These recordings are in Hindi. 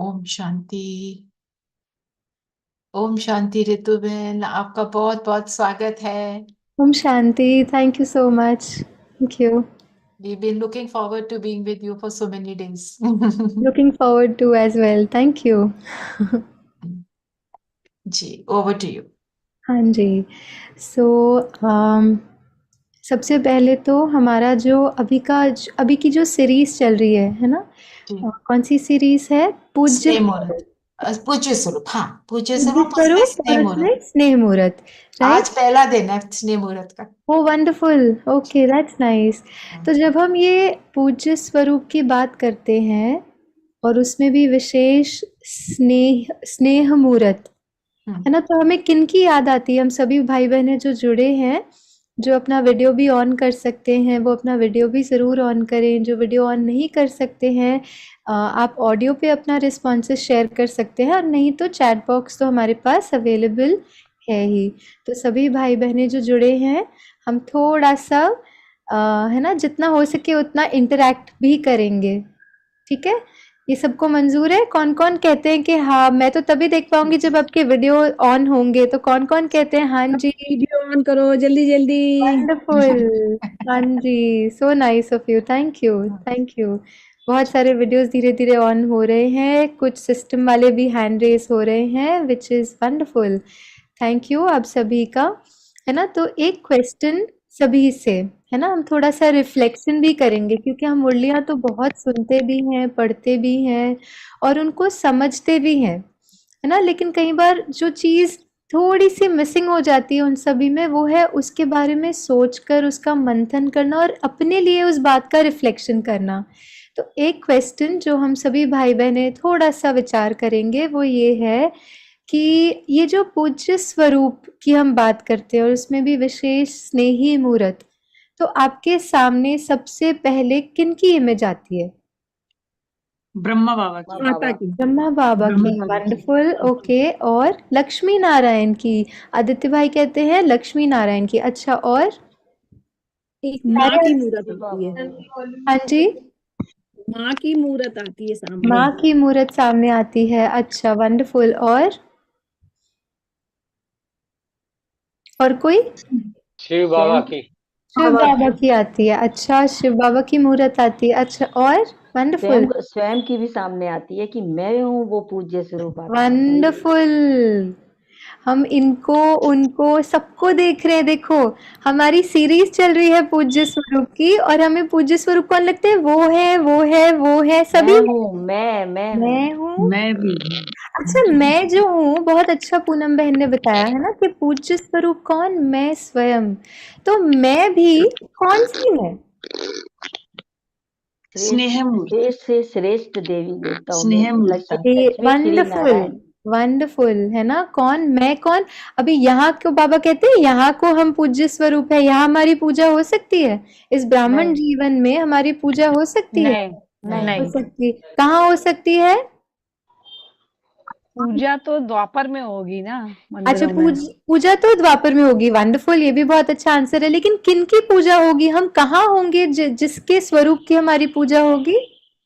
ओम शांति। ओम शांति ऋतुबेन, आपका बहुत बहुत स्वागत है। Om Shanti, thank you so much. Thank you. We've been looking forward to being with you for so many days. Looking forward to as well. Thank you. जी, ओवर टू यू। हाँ जी। सो सबसे पहले तो हमारा जो अभी की जो सीरीज चल रही है ना? जी, कौन सी सीरीज है? पूज्य स्नेह मुहूर्त। पूज्य स्वरूप, हाँ, पूज्य पूज्य स्वरूप उसमें स्वरूप स्नेह और मुहूर्त। उसमें स्नेह मुहूर्त, आज राइट? पहला दिन है स्नेह मुहूर्त का। ओ वंडरफुल। Okay, that's nice. तो जब हम ये पूज्य स्वरूप की बात करते हैं और उसमें भी विशेष स्नेह स्नेह मुहूर्त, हम्म, है ना, तो हमें किन की याद आती है? हम सभी भाई बहनें जो जुड़े हैं, जो अपना वीडियो भी ऑन कर सकते हैं, वो अपना वीडियो भी ज़रूर ऑन करें। जो वीडियो ऑन नहीं कर सकते हैं, आप ऑडियो पे अपना रिस्पॉन्सेस शेयर कर सकते हैं, और नहीं तो चैट बॉक्स तो हमारे पास अवेलेबल है ही। तो सभी भाई बहनें जो जुड़े हैं, हम थोड़ा सा है ना, जितना हो सके उतना इंटरैक्ट भी करेंगे। ठीक है? ये सबको मंजूर है? कौन कौन कहते हैं कि हाँ, मैं तो तभी देख पाऊंगी जब आपके वीडियो ऑन होंगे? तो कौन कौन कहते हैं हाँ जी? वीडियो ऑन करो जल्दी जल्दी। वंडरफुल। हाँ जी, so nice of you, thank you, thank you. बहुत सारे वीडियोस धीरे धीरे ऑन हो रहे हैं, कुछ सिस्टम वाले भी हैंड रेस हो रहे हैं, which is wonderful. Thank you आप सभी का। है ना? तो एक क्वेश्चन सभी से, है ना, हम थोड़ा सा रिफ्लेक्शन भी करेंगे, क्योंकि हम मुरलियाँ तो बहुत सुनते भी हैं, पढ़ते भी हैं और उनको समझते भी हैं, है ना, लेकिन कई बार जो चीज़ थोड़ी सी मिसिंग हो जाती है उन सभी में, वो है उसके बारे में सोचकर उसका मंथन करना और अपने लिए उस बात का रिफ्लेक्शन करना। तो एक क्वेश्चन जो हम सभी भाई बहनें थोड़ा सा विचार करेंगे, वो ये है कि ये जो पूज्य स्वरूप की हम बात करते हैं और उसमें भी विशेष स्नेही मूर्त, तो आपके सामने सबसे पहले किनकी इमेज आती है? ब्रह्मा बाबा की। माता की। ब्रह्मा बाबा ब्रह्मा की, बाबा की। Wonderful, okay. और लक्ष्मी नारायण की? आदित्य भाई कहते हैं लक्ष्मी नारायण की। अच्छा, और एक माँ सारे? की मूरत आती है। हाँ जी, माँ की मूरत आती है सामने। माँ की मूरत सामने आती है। अच्छा, वंडरफुल। और कोई? शिव बाबा की। शिव बाबा की आती है। अच्छा, शिव बाबा की मूरत आती है। अच्छा, और? वंडरफुल, स्वयं की भी सामने आती है कि मैं हूँ वो पूज्य स्वरूप आता है। वंडरफुल। हम इनको उनको सबको देख रहे हैं। देखो, हमारी सीरीज चल रही है पूज्य स्वरूप की, और हमें पूज्य स्वरूप कौन लगते हैं? वो है, वो है, वो है, सभी। मैं हूँ, मैं हूँ। मैं हूँ। मैं भी। अच्छा, मैं जो हूँ, बहुत अच्छा पूनम बहन ने बताया है ना कि पूज्य स्वरूप कौन? मैं स्वयं। तो मैं भी कौन सी मैं? स्नेह मूर्त। श्रेष्ठ से श्रेष्ठ देवी देवताओं में स्नेह मूर्त। लक्ष्मी श्री वंडरफुल, नारायण। वंडरफुल, है ना? कौन? मैं कौन? अभी यहाँ को बाबा कहते हैं, यहाँ को हम पूज्य स्वरूप है, यहाँ हमारी पूजा हो सकती है? इस ब्राह्मण नहीं जीवन में हमारी पूजा हो सकती है? नहीं नहीं हो नहीं, सकती। कहाँ हो सकती है? पूजा तो द्वापर में होगी ना, अच्छा, मंदिरों में। पूजा तो द्वापर में होगी। वंडरफुल, ये भी बहुत अच्छा आंसर है, लेकिन किन की पूजा होगी? हम कहाँ होंगे जिसके स्वरूप की हमारी पूजा होगी?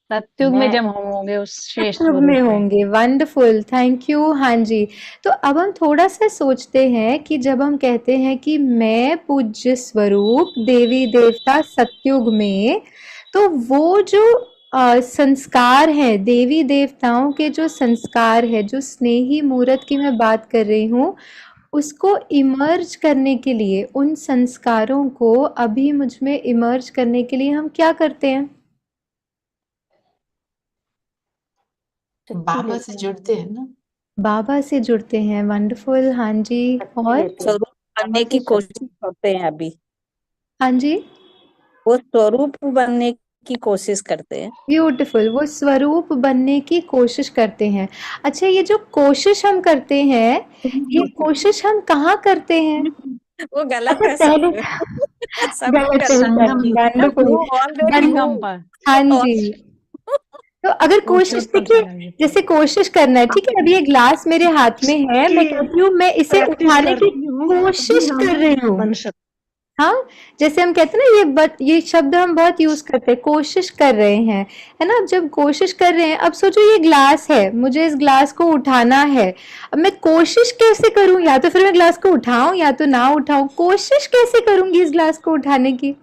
सत्युग में मैं जब हम होंगे उस श्रेष्ठ सत्युग में स्वरूप में। होंगे। Wonderful, thank you. हाँ जी। तो अब हम थोड़ा सा सोचते हैं कि जब हम कहते हैं कि मैं पूज्य स्वरूप देवी देवता सत्युग में, तो वो जो संस्कार हैं, देवी देवताओं के जो संस्कार है, जो स्नेही मूर्त की मैं बात कर रही हूँ, उसको इमर्ज करने के लिए, उन संस्कारों को अभी मुझ में इमर्ज करने के लिए हम क्या करते हैं? शक्ति बाबा से लेते हैं, जुड़ते हैं ना। बाबा से जुड़ते हैं। वंडरफुल, हाँ जी। शक्ति और? लेते हैं। स्वरूप बाबा बनने की की शक्ति। कोशिश करते हैं अभी। हाँ जी, वो स्वरूप बनने की कोशिश करते हैं। ब्यूटीफुल, वो स्वरूप बनने की कोशिश करते हैं। अच्छा, ये जो कोशिश हम करते हैं, ये कोशिश हम कहाँ करते हैं? वो गलत अच्छा, है पहले सब। सब गलत है गलत है। संगम। वंडरफुल। वो ऑलरेडी वन संगम पर। हाँ जी। तो अगर वो कोशिश, ऊपर देखिए, चला गया। जैसे कोशिश करना है, ठीक है, अभी ये ग्लास मेरे हाथ में है, मैं कहती हूँ मैं इसे प्रैक्टिस उठाने की करती हूँ कोशिश तभी कर हम रही हूँ। बन सकते। हाँ, जैसे हम कहते हैं ना, ये शब्द हम बहुत यूज करते हैं, कोशिश कर रहे हैं, है ना। अब जब कोशिश कर रहे हैं, अब सोचो ये ग्लास है, मुझे इस ग्लास को उठाना है। अब मैं कोशिश कैसे करूं? या तो फिर मैं ग्लास को उठाऊं या तो ना उठाऊं। कोशिश कैसे करूंगी इस ग्लास को उठाने की?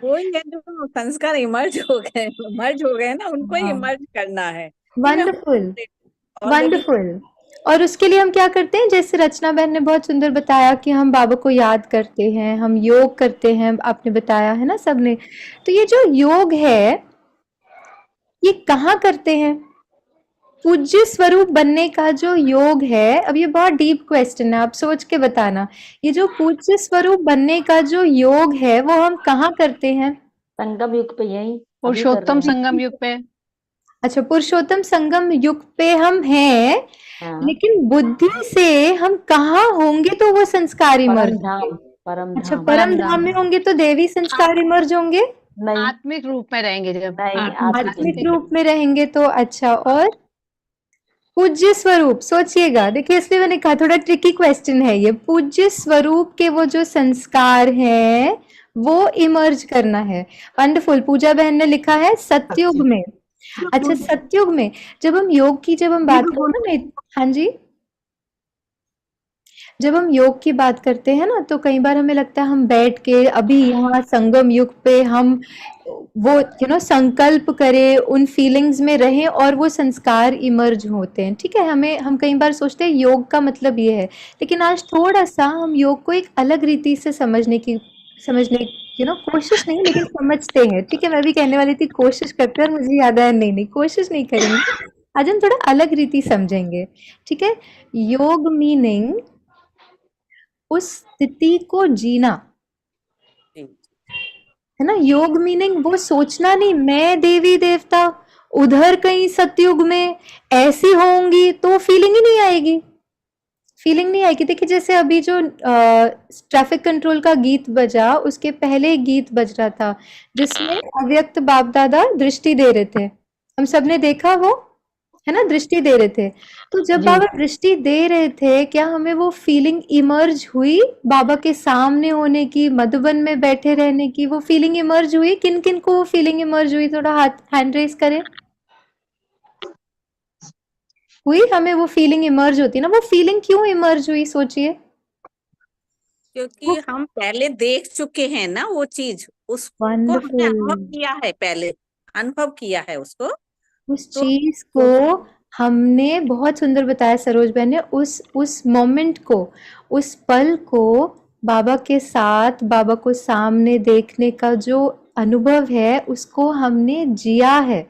वही है, जो संस्कार मर्ज हो गए ना, उनको ही हाँ। मर्ज करना है कि मैं वंडरफुल, already वंडरफुल। और उसके लिए हम क्या करते हैं, जैसे रचना बहन ने बहुत सुंदर बताया कि हम बाबा को याद करते हैं, हम योग करते हैं, आपने बताया है ना सबने। तो ये जो योग है, ये कहाँ करते हैं? पूज्य स्वरूप बनने का जो योग है, अब ये बहुत डीप क्वेश्चन है, आप सोच के बताना। ये जो पूज्य स्वरूप बनने का जो योग है, वो हम कहाँ करते हैं? संगम युग पे यही अभी कर पुरुषोत्तम रहे हैं। संगम युग पे। अच्छा, पुरुषोत्तम संगम युग पे हम हैं, हाँ, लेकिन बुद्धि से हम कहाँ होंगे तो वो संस्कार परम इमर्ज धाम, होंगे? परम अच्छा, धाम। परम धाम में होंगे तो देवी संस्कार इमर्ज होंगे? नहीं, आत्मिक रूप में रहेंगे जब। नहीं, आत्मिक आत्मिक रूप में रहेंगे तो अच्छा। और पूज्य स्वरूप, सोचिएगा, देखिए इसलिए मैंने कहा थोड़ा ट्रिकी क्वेश्चन है ये। पूज्य स्वरूप के वो जो संस्कार हैं, वो इमर्ज करना है। वंडरफुल। पूजा बहन ने लिखा है सतयुग में। अच्छा, सतयुग में जब हम योग की जब हम बात करते हैं ना, हाँ जी, जब हम योग की बात करते हैं ना, तो कई बार हमें लगता है हम बैठ के अभी यहाँ संगम युग पे हम वो संकल्प करें, उन फीलिंग्स में रहें और वो संस्कार इमर्ज होते हैं। ठीक है, हम कई बार सोचते हैं योग का मतलब ये है, लेकिन आज थोड़ा सा हम योग को एक अलग रीति से समझने कोशिश नहीं, लेकिन समझते हैं। ठीक है, मैं भी कहने वाली थी कोशिश करते हैं और मुझे याद आया नहीं, कोशिश नहीं करेंगे, आज हम थोड़ा अलग रीति समझेंगे। ठीक है, योग मीनिंग उस स्थिति को जीना, है ना। योग मीनिंग वो सोचना नहीं मैं देवी देवता उधर कहीं सतयुग में ऐसी होंगी, तो फीलिंग ही नहीं आएगी, फीलिंग नहीं आएगी। देखिए जैसे अभी जो ट्रैफिक कंट्रोल का गीत बजा, उसके पहले एक गीत बज रहा था जिसमें अव्यक्त बाप दादा दृष्टि दे रहे थे, हम सबने देखा वो, है ना, दृष्टि दे रहे थे। तो जब जी। बाबा दृष्टि दे रहे थे, क्या हमें वो फीलिंग इमर्ज हुई बाबा के सामने होने की, मधुबन में बैठे रहने की? वो फीलिंग इमर्ज हुई? किन किन को वो फीलिंग इमर्ज हुई? थोड़ा हैंड रेस करें। हुई? हमें वो फीलिंग इमर्ज होती है ना, वो फीलिंग क्यों इमर्ज हुई सोचिए। क्योंकि हम पहले देख चुके हैं ना वो चीज, उसको हमने वंडरफुल। अनुभव किया है, पहले अनुभव किया है उसको। उस तो चीज को हमने बहुत सुंदर बताया सरोज बहन ने, उस मोमेंट को, उस पल को बाबा के साथ, बाबा को सामने देखने का जो अनुभव है, उसको हमने जिया है।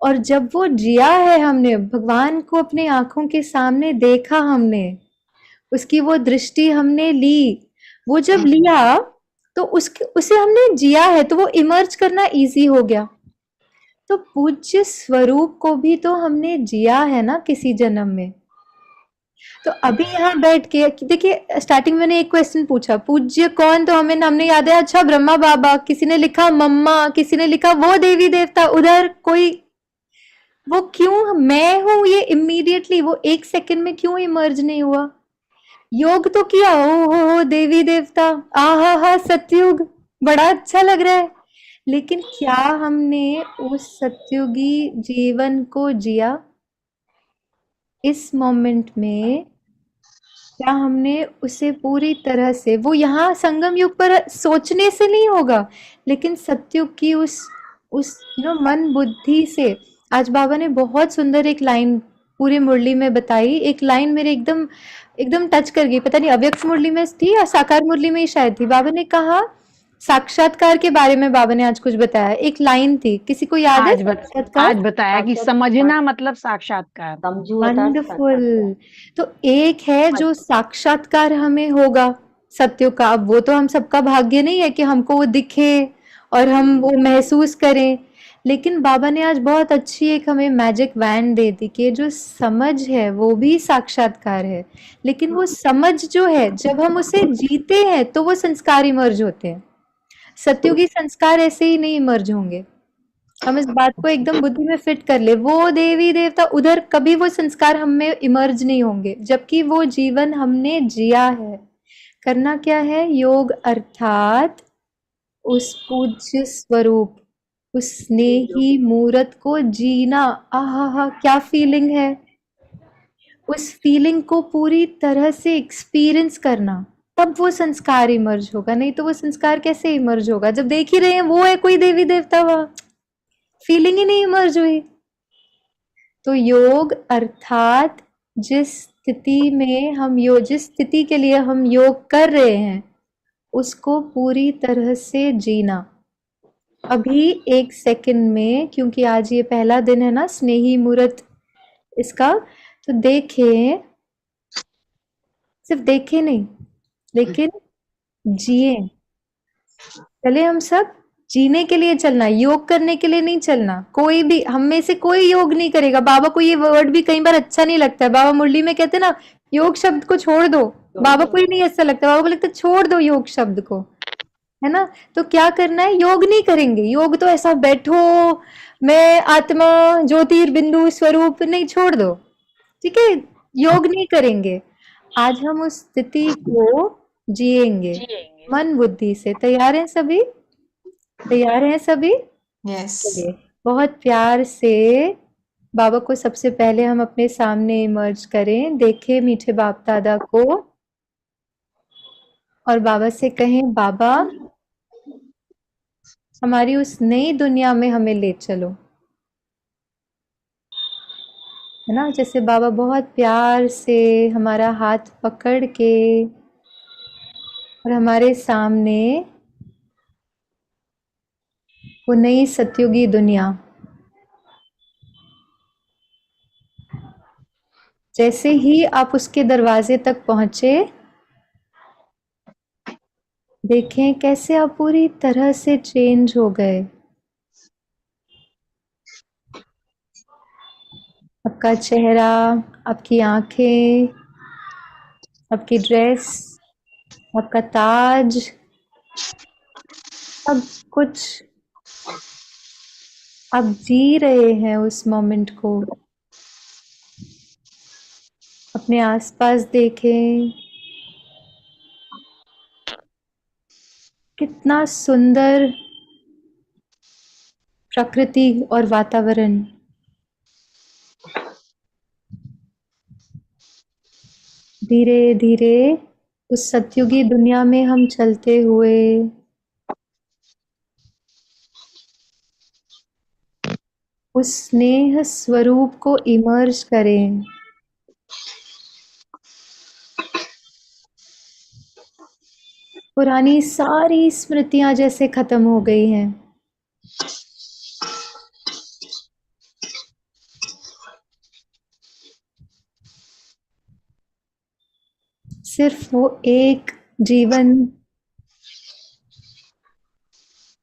और जब वो जिया है, हमने भगवान को अपने आंखों के सामने देखा, हमने उसकी वो दृष्टि हमने ली, वो जब लिया तो उसे हमने जिया है, तो वो इमर्ज करना इजी हो गया। तो पूज्य स्वरूप को भी तो हमने जिया है ना किसी जन्म में। तो अभी यहाँ बैठ के देखिए, स्टार्टिंग में मैंने एक क्वेश्चन पूछा, पूज्य कौन, तो हमने याद है, अच्छा ब्रह्मा बाबा, किसी ने लिखा मम्मा, किसी ने लिखा वो देवी देवता उधर कोई, वो क्यों मैं हूं, ये इमीडिएटली वो एक सेकंड में क्यों इमर्ज नहीं हुआ? योग तो किया, हो देवी देवता, आहा हा सतयुग, बड़ा अच्छा लग रहा है, लेकिन क्या हमने उस सतयुगी जीवन को जिया? इस मोमेंट में क्या हमने उसे पूरी तरह से, वो यहाँ संगम युग पर सोचने से नहीं होगा, लेकिन सतयुग की उस मन बुद्धि से। आज बाबा ने बहुत सुंदर एक लाइन पूरी मुरली में बताई, एक लाइन मेरे एकदम एकदम टच कर गई, पता नहीं अव्यक्त मुरली में थी या साकार मुरली में ही शायद थी। बाबा ने कहा साक्षात्कार के बारे में, बाबा ने आज कुछ बताया, एक लाइन थी, किसी को याद है? आज बताया कि समझना मतलब साक्षात्कार। वंडरफुल। तो एक है जो साक्षात्कार हमें होगा सत्य का, अब वो तो हम सबका भाग्य नहीं है कि हमको वो दिखे और हम वो महसूस करें, लेकिन बाबा ने आज बहुत अच्छी एक हमें मैजिक वैन दे दी कि जो समझ है वो भी साक्षात्कार है। लेकिन वो समझ जो है, जब हम उसे जीते हैं तो वो संस्कार इमर्ज होते हैं। सत्युगी संस्कार ऐसे ही नहीं इमर्ज होंगे। हम इस बात को एकदम बुद्धि में फिट कर ले, वो देवी देवता उधर कभी वो संस्कार हम में इमर्ज नहीं होंगे, जबकि वो जीवन हमने जिया है। करना क्या है? योग अर्थात उस पूज्य स्वरूप, उस स्नेही मूर्त को जीना। आहा, क्या फीलिंग है! उस फीलिंग को पूरी तरह से एक्सपीरियंस करना, तब वो संस्कार इमर्ज होगा। नहीं तो वो संस्कार कैसे इमर्ज होगा जब देख ही रहे हैं वो है कोई देवी देवता, वहां फीलिंग ही नहीं इमर्ज हुई। तो योग अर्थात जिस स्थिति में हम जिस स्थिति के लिए हम योग कर रहे हैं उसको पूरी तरह से जीना। अभी 1 सेकंड में, क्योंकि आज ये पहला दिन है ना स्नेही मूर्त इसका, तो देखें, सिर्फ देखें नहीं लेकिन जिए। चले हम सब जीने के लिए चलना, योग करने के लिए नहीं चलना। कोई भी हम में से कोई योग नहीं करेगा। बाबा को ये वर्ड भी कई बार अच्छा नहीं लगता है। बाबा मुरली में कहते ना योग शब्द को छोड़ दो, बाबा को ही नहीं अच्छा लगता। बाबा को लगता है छोड़ दो योग शब्द को, है ना। तो क्या करना है? योग नहीं करेंगे। योग तो ऐसा बैठो मैं आत्मा ज्योतिर्बिंदु स्वरूप, नहीं, छोड़ दो, ठीक है। योग नहीं करेंगे, आज हम उस स्थिति को जिएंगे मन बुद्धि से। तैयार हैं सभी? तैयार हैं सभी? Yes. चलिए, बहुत प्यार से बाबा को सबसे पहले हम अपने सामने इमर्ज करें, देखें मीठे बाप दादा को और बाबा से कहें, बाबा हमारी उस नई दुनिया में हमें ले चलो, है ना। जैसे बाबा बहुत प्यार से हमारा हाथ पकड़ के और हमारे सामने वो नई सतयुगी दुनिया, जैसे ही आप उसके दरवाजे तक पहुंचे, देखें कैसे आप पूरी तरह से चेंज हो गए। आपका चेहरा, आपकी आंखें, आपकी ड्रेस, आपका ताज, सब कुछ आप जी रहे हैं उस मोमेंट को। अपने आसपास देखें, कितना सुंदर प्रकृति और वातावरण। धीरे धीरे उस सतयुगी दुनिया में हम चलते हुए उस स्नेह स्वरूप को इमर्ज करें। पुरानी सारी स्मृतियां जैसे खत्म हो गई हैं। सिर्फ वो एक जीवन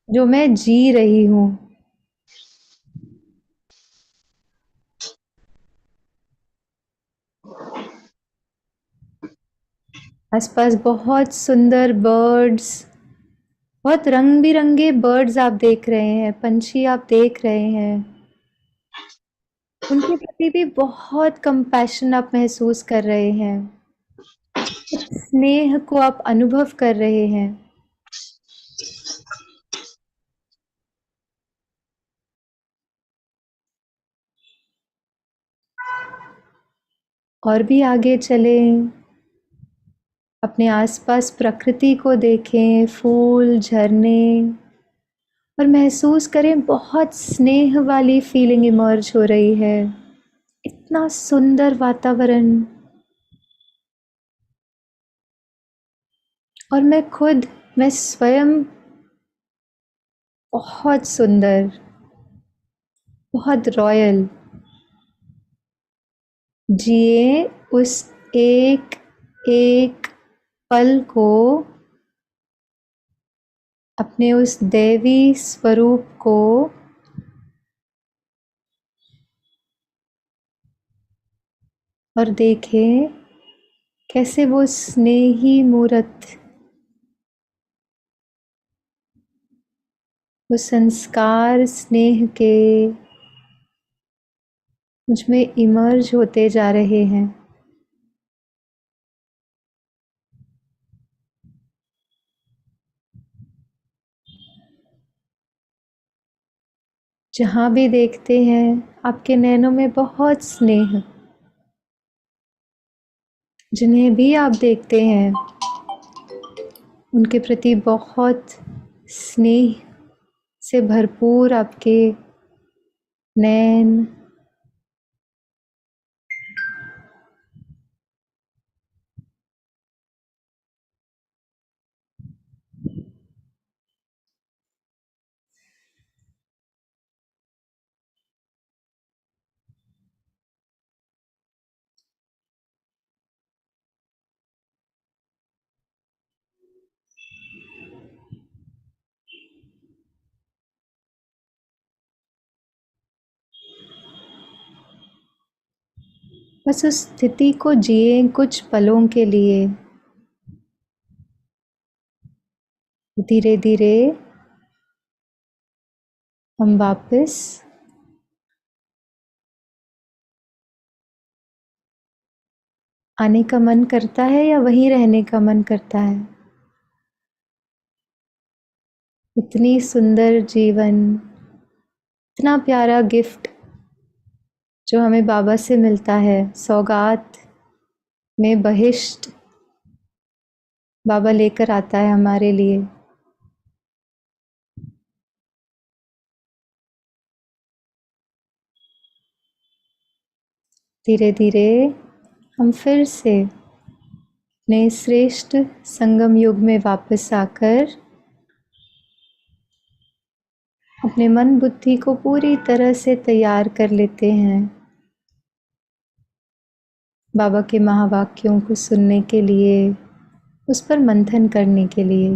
जो मैं जी रही हूं। आसपास बहुत सुंदर बर्ड्स, बहुत रंग बिरंगे बर्ड्स आप देख रहे हैं, पंछी आप देख रहे हैं। उनके प्रति भी बहुत कंपैशन आप महसूस कर रहे हैं, स्नेह को आप अनुभव कर रहे हैं। और भी आगे चलें, अपने आसपास प्रकृति को देखें, फूल, झरने, और महसूस करें बहुत स्नेह वाली फीलिंग इमर्ज हो रही है। इतना सुंदर वातावरण, और मैं स्वयं बहुत सुंदर, बहुत रॉयल। जिए उस एक एक पल को अपने उस दैवी स्वरूप को और देखें कैसे वो स्नेही मूर्त, वो संस्कार स्नेह के मुझ में इमर्ज होते जा रहे हैं। जहाँ भी देखते हैं आपके नैनों में बहुत स्नेह, जिन्हें भी आप देखते हैं उनके प्रति बहुत स्नेह से भरपूर आपके नैन। बस उस स्थिति को जिए कुछ पलों के लिए। धीरे धीरे हम वापस आने का मन करता है या वहीं रहने का मन करता है? इतनी सुंदर जीवन, इतना प्यारा गिफ्ट जो हमें बाबा से मिलता है, सौगात में बहिष्ट बाबा लेकर आता है हमारे लिए। धीरे धीरे हम फिर से अपने श्रेष्ठ संगम युग में वापस आकर अपने मन बुद्धि को पूरी तरह से तैयार कर लेते हैं बाबा के महावाक्यों को सुनने के लिए, उस पर मंथन करने के लिए।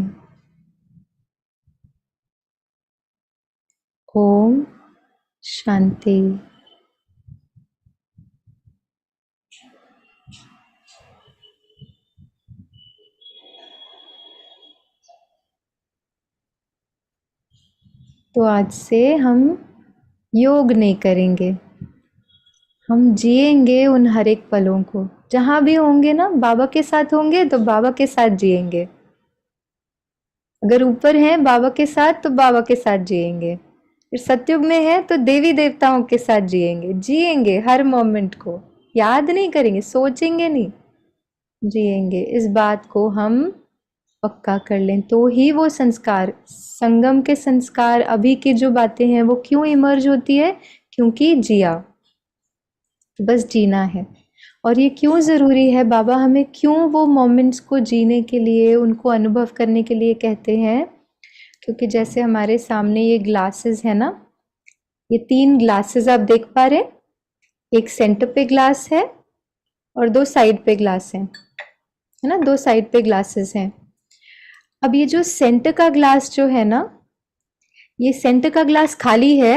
ओम शांति। तो आज से हम योग नहीं करेंगे, हम जिएंगे उन हर एक पलों को। जहाँ भी होंगे ना, बाबा के साथ होंगे तो बाबा के साथ जिएंगे। अगर ऊपर हैं बाबा के साथ तो बाबा के साथ जिएंगे। फिर सतयुग में है तो देवी देवताओं के साथ जिएंगे हर मोमेंट को। याद नहीं करेंगे, सोचेंगे नहीं, जिएंगे। इस बात को हम पक्का कर लें तो ही वो संस्कार, संगम के संस्कार, अभी की जो बातें हैं वो क्यों इमर्ज होती है? क्योंकि जिया, तो बस जीना है। और ये क्यों ज़रूरी है? बाबा हमें क्यों वो मोमेंट्स को जीने के लिए, उनको अनुभव करने के लिए कहते हैं? क्योंकि जैसे हमारे सामने ये ग्लासेस है ना, ये 3 ग्लासेस आप देख पा रहे हैं। एक सेंटर पे ग्लास है और 2 साइड पे ग्लास है ना, 2 साइड पे ग्लासेस हैं। अब ये जो सेंटर का ग्लास जो है ना, ये सेंटर का ग्लास खाली है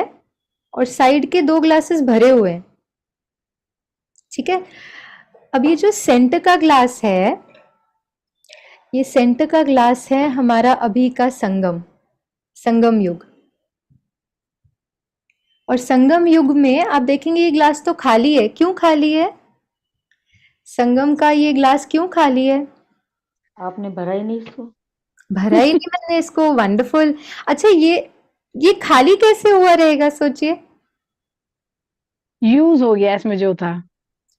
और साइड के 2 ग्लासेस भरे हुए हैं, ठीक है। अब ये जो सेंटर का ग्लास है, ये सेंटर का ग्लास है हमारा अभी का संगम युग। और संगम युग में आप देखेंगे ये ग्लास तो खाली है। क्यों खाली है? संगम का ये ग्लास क्यों खाली है? आपने भरा ही नहीं इसको। भरा ही नहीं मैंने इसको। वंडरफुल। अच्छा, ये खाली कैसे हुआ रहेगा? सोचिए। यूज हो गया इसमें जो था।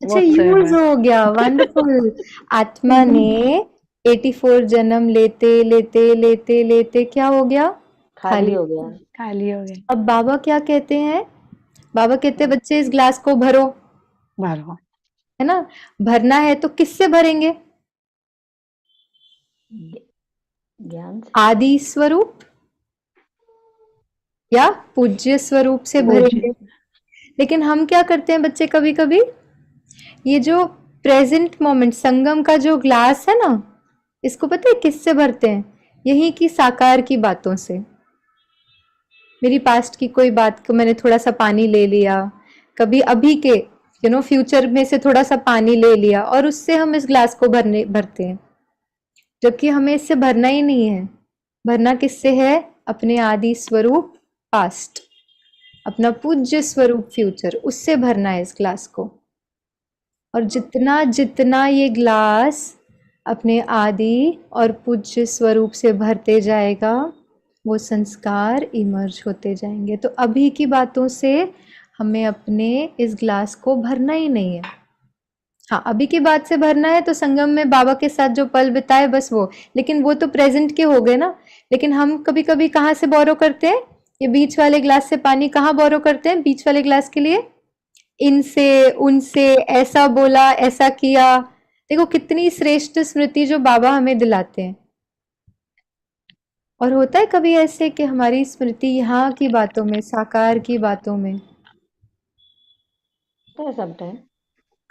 अच्छा, यूज हो गया। वंडरफुल। आत्मा ने 84 जन्म लेते लेते लेते लेते क्या हो गया? खाली हो गया। खाली हो गया। अब बाबा क्या कहते हैं? बाबा कहते हैं बच्चे इस ग्लास को भरो, भरो। है ना। भरना है तो किससे भरेंगे? ज्ञान से। आदि स्वरूप या पूज्य स्वरूप से भरेंगे। लेकिन हम क्या करते हैं बच्चे, कभी कभी ये जो प्रेजेंट मोमेंट संगम का जो ग्लास है ना, इसको पता है किससे भरते हैं? यही की साकार की बातों से। मेरी पास्ट की कोई बात को मैंने थोड़ा सा पानी ले लिया, कभी अभी के फ्यूचर में से थोड़ा सा पानी ले लिया और उससे हम इस ग्लास को भरते हैं। जबकि हमें इससे भरना ही नहीं है। भरना किससे है? अपने आदि स्वरूप पास्ट, अपना पूज्य स्वरूप फ्यूचर, उससे भरना है इस ग्लास को। और जितना जितना ये ग्लास अपने आदि और पूज्य स्वरूप से भरते जाएगा, वो संस्कार इमर्ज होते जाएंगे। तो अभी की बातों से हमें अपने इस ग्लास को भरना ही नहीं है। हाँ, अभी की बात से भरना है तो संगम में बाबा के साथ जो पल बिताए बस वो, लेकिन वो तो प्रेजेंट के हो गए ना। लेकिन हम कभी कभी कहाँ से बोरो करते हैं? ये बीच वाले ग्लास से पानी कहाँ बोरो करते हैं? बीच वाले ग्लास के लिए इनसे, उनसे, ऐसा बोला, ऐसा किया। देखो कितनी श्रेष्ठ स्मृति जो बाबा हमें दिलाते हैं। और होता है कभी ऐसे कि हमारी स्मृति यहाँ की बातों में, साकार की बातों में, तो सब टाइम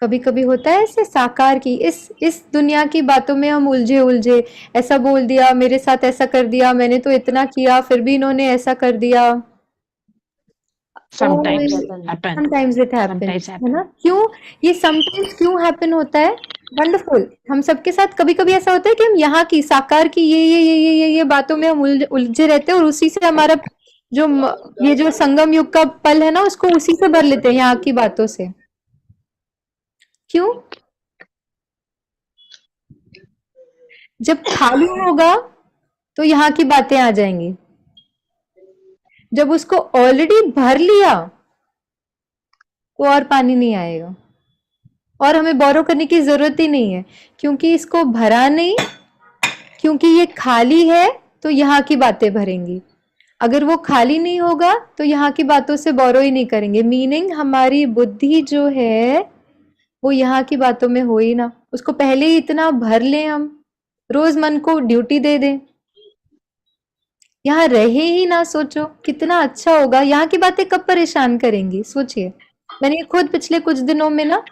कभी कभी होता है ऐसे साकार की, इस दुनिया की बातों में हम उलझे उलझे, ऐसा बोल दिया, मेरे साथ ऐसा कर दिया, मैंने तो इतना किया फिर भी इन्होंने ऐसा कर दिया। sometimes happen. happen. Sometimes it happen, Sometimes है ना? क्यों ये समटाइम्स क्यों हैपन होता है? वंडरफुल। हम सबके साथ कभी कभी ऐसा होता है कि हम यहाँ की साकार की ये बातों में हम उलझे रहते हैं और उसी से हमारा जो ये जो संगम युग का पल है ना, उसको उसी से भर लेते हैं, यहाँ की बातों से। क्यों? जब खाली होगा तो यहाँ की बातें आ जाएंगी। जब उसको ऑलरेडी भर लिया तो और पानी नहीं आएगा और हमें बोरो करने की जरूरत ही नहीं है, क्योंकि इसको भरा नहीं, क्योंकि ये खाली है तो यहाँ की बातें भरेंगी। अगर वो खाली नहीं होगा तो यहाँ की बातों से बोरो ही नहीं करेंगे। मीनिंग हमारी बुद्धि जो है वो यहाँ की बातों में हो ही ना, उसको पहले ही इतना भर लें, हम रोज मन को ड्यूटी दे दें, यहाँ रहे ही ना। सोचो कितना अच्छा होगा। यहाँ की बातें कब परेशान करेंगी? सोचिए। मैंने खुद पिछले कुछ दिनों में ना,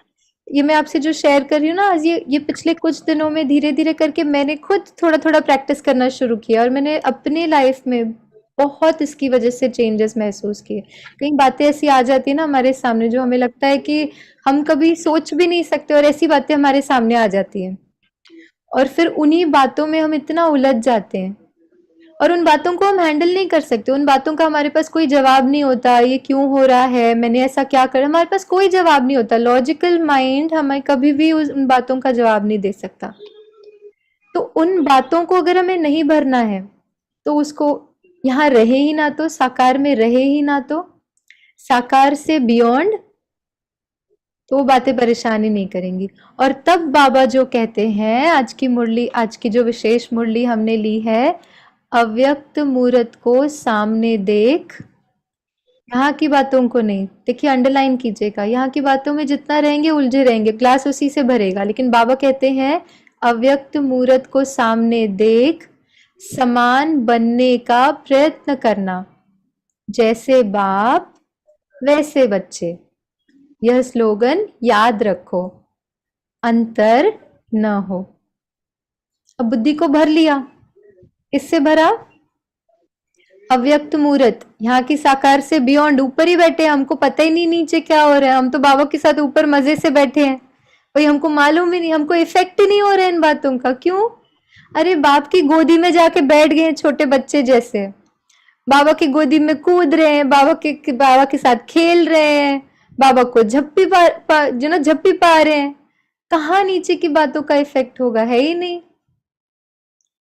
ये मैं आपसे जो शेयर कर रही हूँ ना आज, ये पिछले कुछ दिनों में धीरे धीरे करके मैंने खुद थोड़ा थोड़ा प्रैक्टिस करना शुरू किया और मैंने अपने लाइफ में बहुत इसकी वजह से चेंजेस महसूस किए। कई बातें ऐसी आ जाती है ना हमारे सामने जो हमें लगता है कि हम कभी सोच भी नहीं सकते, और ऐसी बातें हमारे सामने आ जाती हैं और फिर उन्हीं बातों में हम इतना उलझ जाते हैं और उन बातों को हम हैंडल नहीं कर सकते। उन बातों का हमारे पास कोई जवाब नहीं होता। ये क्यों हो रहा है, मैंने ऐसा क्या कर, हमारे पास कोई जवाब नहीं होता। लॉजिकल माइंड हमें कभी भी उन बातों का जवाब नहीं दे सकता। तो उन बातों को अगर हमें नहीं भरना है तो उसको यहाँ रहे ही ना, तो साकार में रहे ही ना, तो साकार से बियॉन्ड, तो वो बातें परेशानी नहीं करेंगी। और तब बाबा जो कहते हैं, आज की मुरली, आज की जो विशेष मुरली हमने ली है, अव्यक्त मूर्त को सामने देख, यहाँ की बातों को नहीं। देखिए अंडरलाइन कीजिएगा, यहाँ की बातों में जितना रहेंगे उलझे रहेंगे, ग्लास उसी से भरेगा। लेकिन बाबा कहते हैं अव्यक्त मूर्त को सामने देख, समान बनने का प्रयत्न करना, जैसे बाप वैसे बच्चे। यह स्लोगन याद रखो, अंतर न हो। अब बुद्धि को भर लिया, इससे भरा अव्यक्त मूर्त, यहाँ की साकार से बियॉन्ड, ऊपर ही बैठे हैं, हमको पता ही नहीं नीचे क्या हो रहा है। हम तो बाबा के साथ ऊपर मजे से बैठे हैं, भाई हमको मालूम ही नहीं, हमको इफेक्ट ही नहीं हो रहा है इन बातों का। क्यों? अरे बाप की गोदी में जाके बैठ गए छोटे बच्चे जैसे, बाबा की गोदी में कूद रहे हैं, बाबा के साथ खेल रहे हैं, बाबा को झप्पी पा रहे हैं। कहाँ नीचे की बातों का इफेक्ट होगा? है ही नहीं,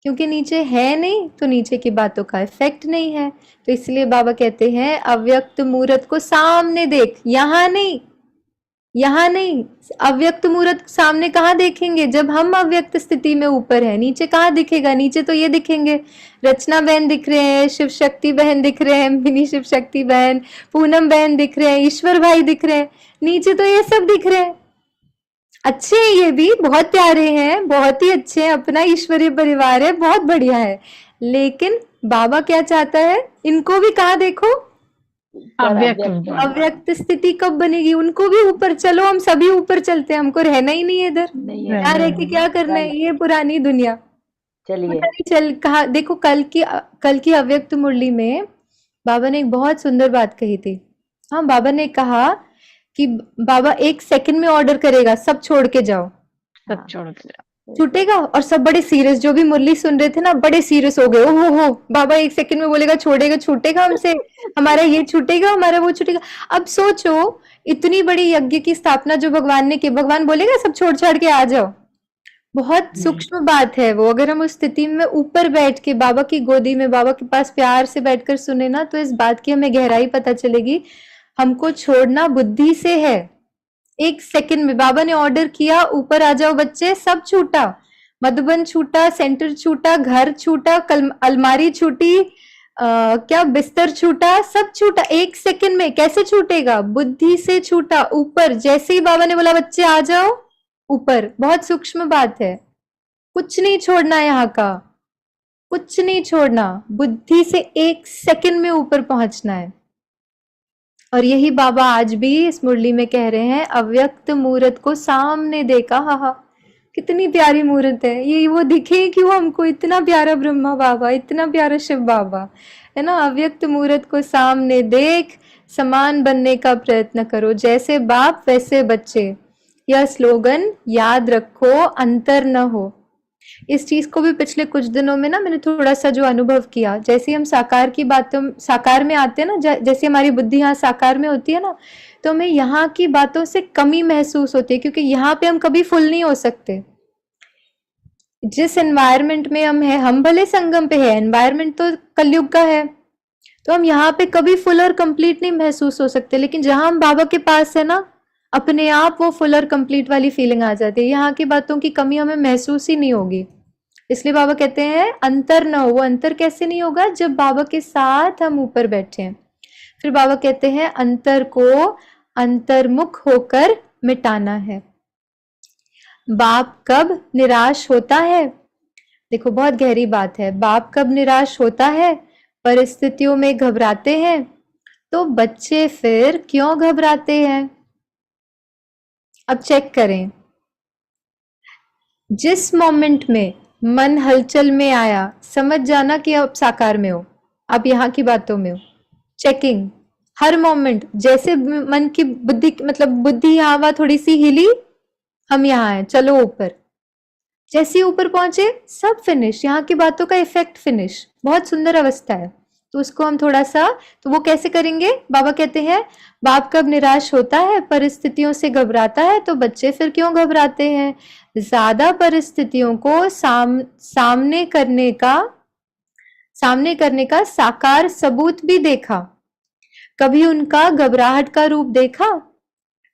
क्योंकि नीचे है नहीं तो नीचे की बातों का इफेक्ट नहीं है। तो इसलिए बाबा कहते हैं अव्यक्त मूर्त को सामने देख, यहाँ नहीं, यहाँ नहीं। अव्यक्त मूर्त सामने कहाँ देखेंगे? जब हम अव्यक्त स्थिति में ऊपर है। नीचे कहाँ दिखेगा? नीचे तो ये दिखेंगे, रचना बहन दिख रहे हैं, शिव शक्ति बहन दिख रहे हैं, मिनी शिव शक्ति बहन, पूनम बहन दिख रहे हैं, ईश्वर भाई दिख रहे हैं। नीचे तो ये सब दिख रहे हैं। अच्छे हैं, ये भी बहुत प्यारे हैं, बहुत ही अच्छे हैं, अपना ईश्वरीय परिवार है, बहुत बढ़िया है। लेकिन बाबा क्या चाहता है? इनको भी कहाँ देखो? अव्यक्त स्थिति कब बनेगी? उनको भी ऊपर चलो, हम सभी ऊपर चलते हैं, हमको रहना ही नहीं है इधर। यहाँ रह के क्या करना है? ये पुरानी दुनिया। चल कहा, देखो कल की अव्यक्त मुरली में बाबा ने एक बहुत सुंदर बात कही थी। हाँ, बाबा ने कहा कि बाबा 1 सेकंड में ऑर्डर करेगा, सब छोड़ के जाओ, सब छोड़ के जाओ, छूटेगा। और सब बड़े सीरियस, जो भी मुरली सुन रहे थे ना, बड़े सीरियस हो गए। ओहो हो, बाबा 1 सेकंड में बोलेगा छोड़ेगा, छूटेगा हमसे, हमारा ये छूटेगा, हमारा वो छूटेगा। अब सोचो, इतनी बड़ी यज्ञ की स्थापना जो भगवान ने की, भगवान बोलेगा सब छोड़ छाड़ के आ जाओ? बहुत सूक्ष्म बात है वो। अगर हम उस स्थिति में ऊपर बैठ के बाबा की गोदी में बाबा के पास प्यार से बैठकर सुने ना, तो इस बात की हमें गहराई पता चलेगी। हमको छोड़ना बुद्धि से है। 1 सेकंड में बाबा ने ऑर्डर किया, ऊपर आ जाओ बच्चे, सब छूटा। मधुबन छूटा, सेंटर छूटा, घर छूटा, अलमारी छूटी, क्या बिस्तर छूटा, सब छूटा 1 सेकंड में। कैसे छूटेगा? बुद्धि से छूटा। ऊपर जैसे ही बाबा ने बोला बच्चे आ जाओ ऊपर। बहुत सूक्ष्म बात है। कुछ नहीं छोड़ना यहाँ का, कुछ नहीं छोड़ना। बुद्धि से 1 सेकंड में ऊपर पहुंचना है। और यही बाबा आज भी इस मुरली में कह रहे हैं, अव्यक्त मूर्त को सामने देखा। हा हा, कितनी प्यारी मूर्त है ये। वो दिखे क्यों हमको? इतना प्यारा ब्रह्मा बाबा, इतना प्यारा शिव बाबा, है ना। अव्यक्त मूर्त को सामने देख, समान बनने का प्रयत्न करो, जैसे बाप वैसे बच्चे। यह स्लोगन याद रखो, अंतर न हो। इस चीज को भी पिछले कुछ दिनों में ना मैंने थोड़ा सा जो अनुभव किया, जैसे हम साकार की बातों साकार में आते हैं ना, जैसे हमारी बुद्धि यहाँ साकार में होती है ना, तो हमें यहाँ की बातों से कमी महसूस होती है, क्योंकि यहाँ पे हम कभी फुल नहीं हो सकते। जिस एनवायरनमेंट में हम है, हम भले संगम पे है, एनवायरनमेंट तो कलयुग का है, तो हम यहाँ पे कभी फुल और कंप्लीट नहीं महसूस हो सकते। लेकिन जहां हम बाबा के पास है ना, अपने आप वो फुल और कंप्लीट वाली फीलिंग आ जाती है। यहाँ की बातों की कमी हमें महसूस ही नहीं होगी। इसलिए बाबा कहते हैं अंतर न हो। वो अंतर कैसे नहीं होगा? जब बाबा के साथ हम ऊपर बैठे हैं। फिर बाबा कहते हैं अंतर को अंतर्मुख होकर मिटाना है। बाप कब निराश होता है? देखो बहुत गहरी बात है। बाप कब निराश होता है? परिस्थितियों में घबराते हैं। तो बच्चे फिर क्यों घबराते हैं? अब चेक करें। जिस मोमेंट में मन हलचल में आया, समझ जाना कि अब साकार में हो, आप यहाँ की बातों में हो। चेकिंग हर मोमेंट, जैसे मन की बुद्धि, मतलब बुद्धि यहाँ वहां थोड़ी सी हिली, हम यहाँ हैं, चलो ऊपर। जैसे ही ऊपर पहुंचे सब फिनिश, यहाँ की बातों का इफेक्ट फिनिश। बहुत सुंदर अवस्था है। तो उसको हम थोड़ा सा, तो वो कैसे करेंगे? बाबा कहते हैं बाप कब निराश होता है? परिस्थितियों से घबराता है। तो बच्चे फिर क्यों घबराते हैं? ज्यादा परिस्थितियों को सामने करने का साकार सबूत भी देखा। कभी उनका घबराहट का रूप देखा?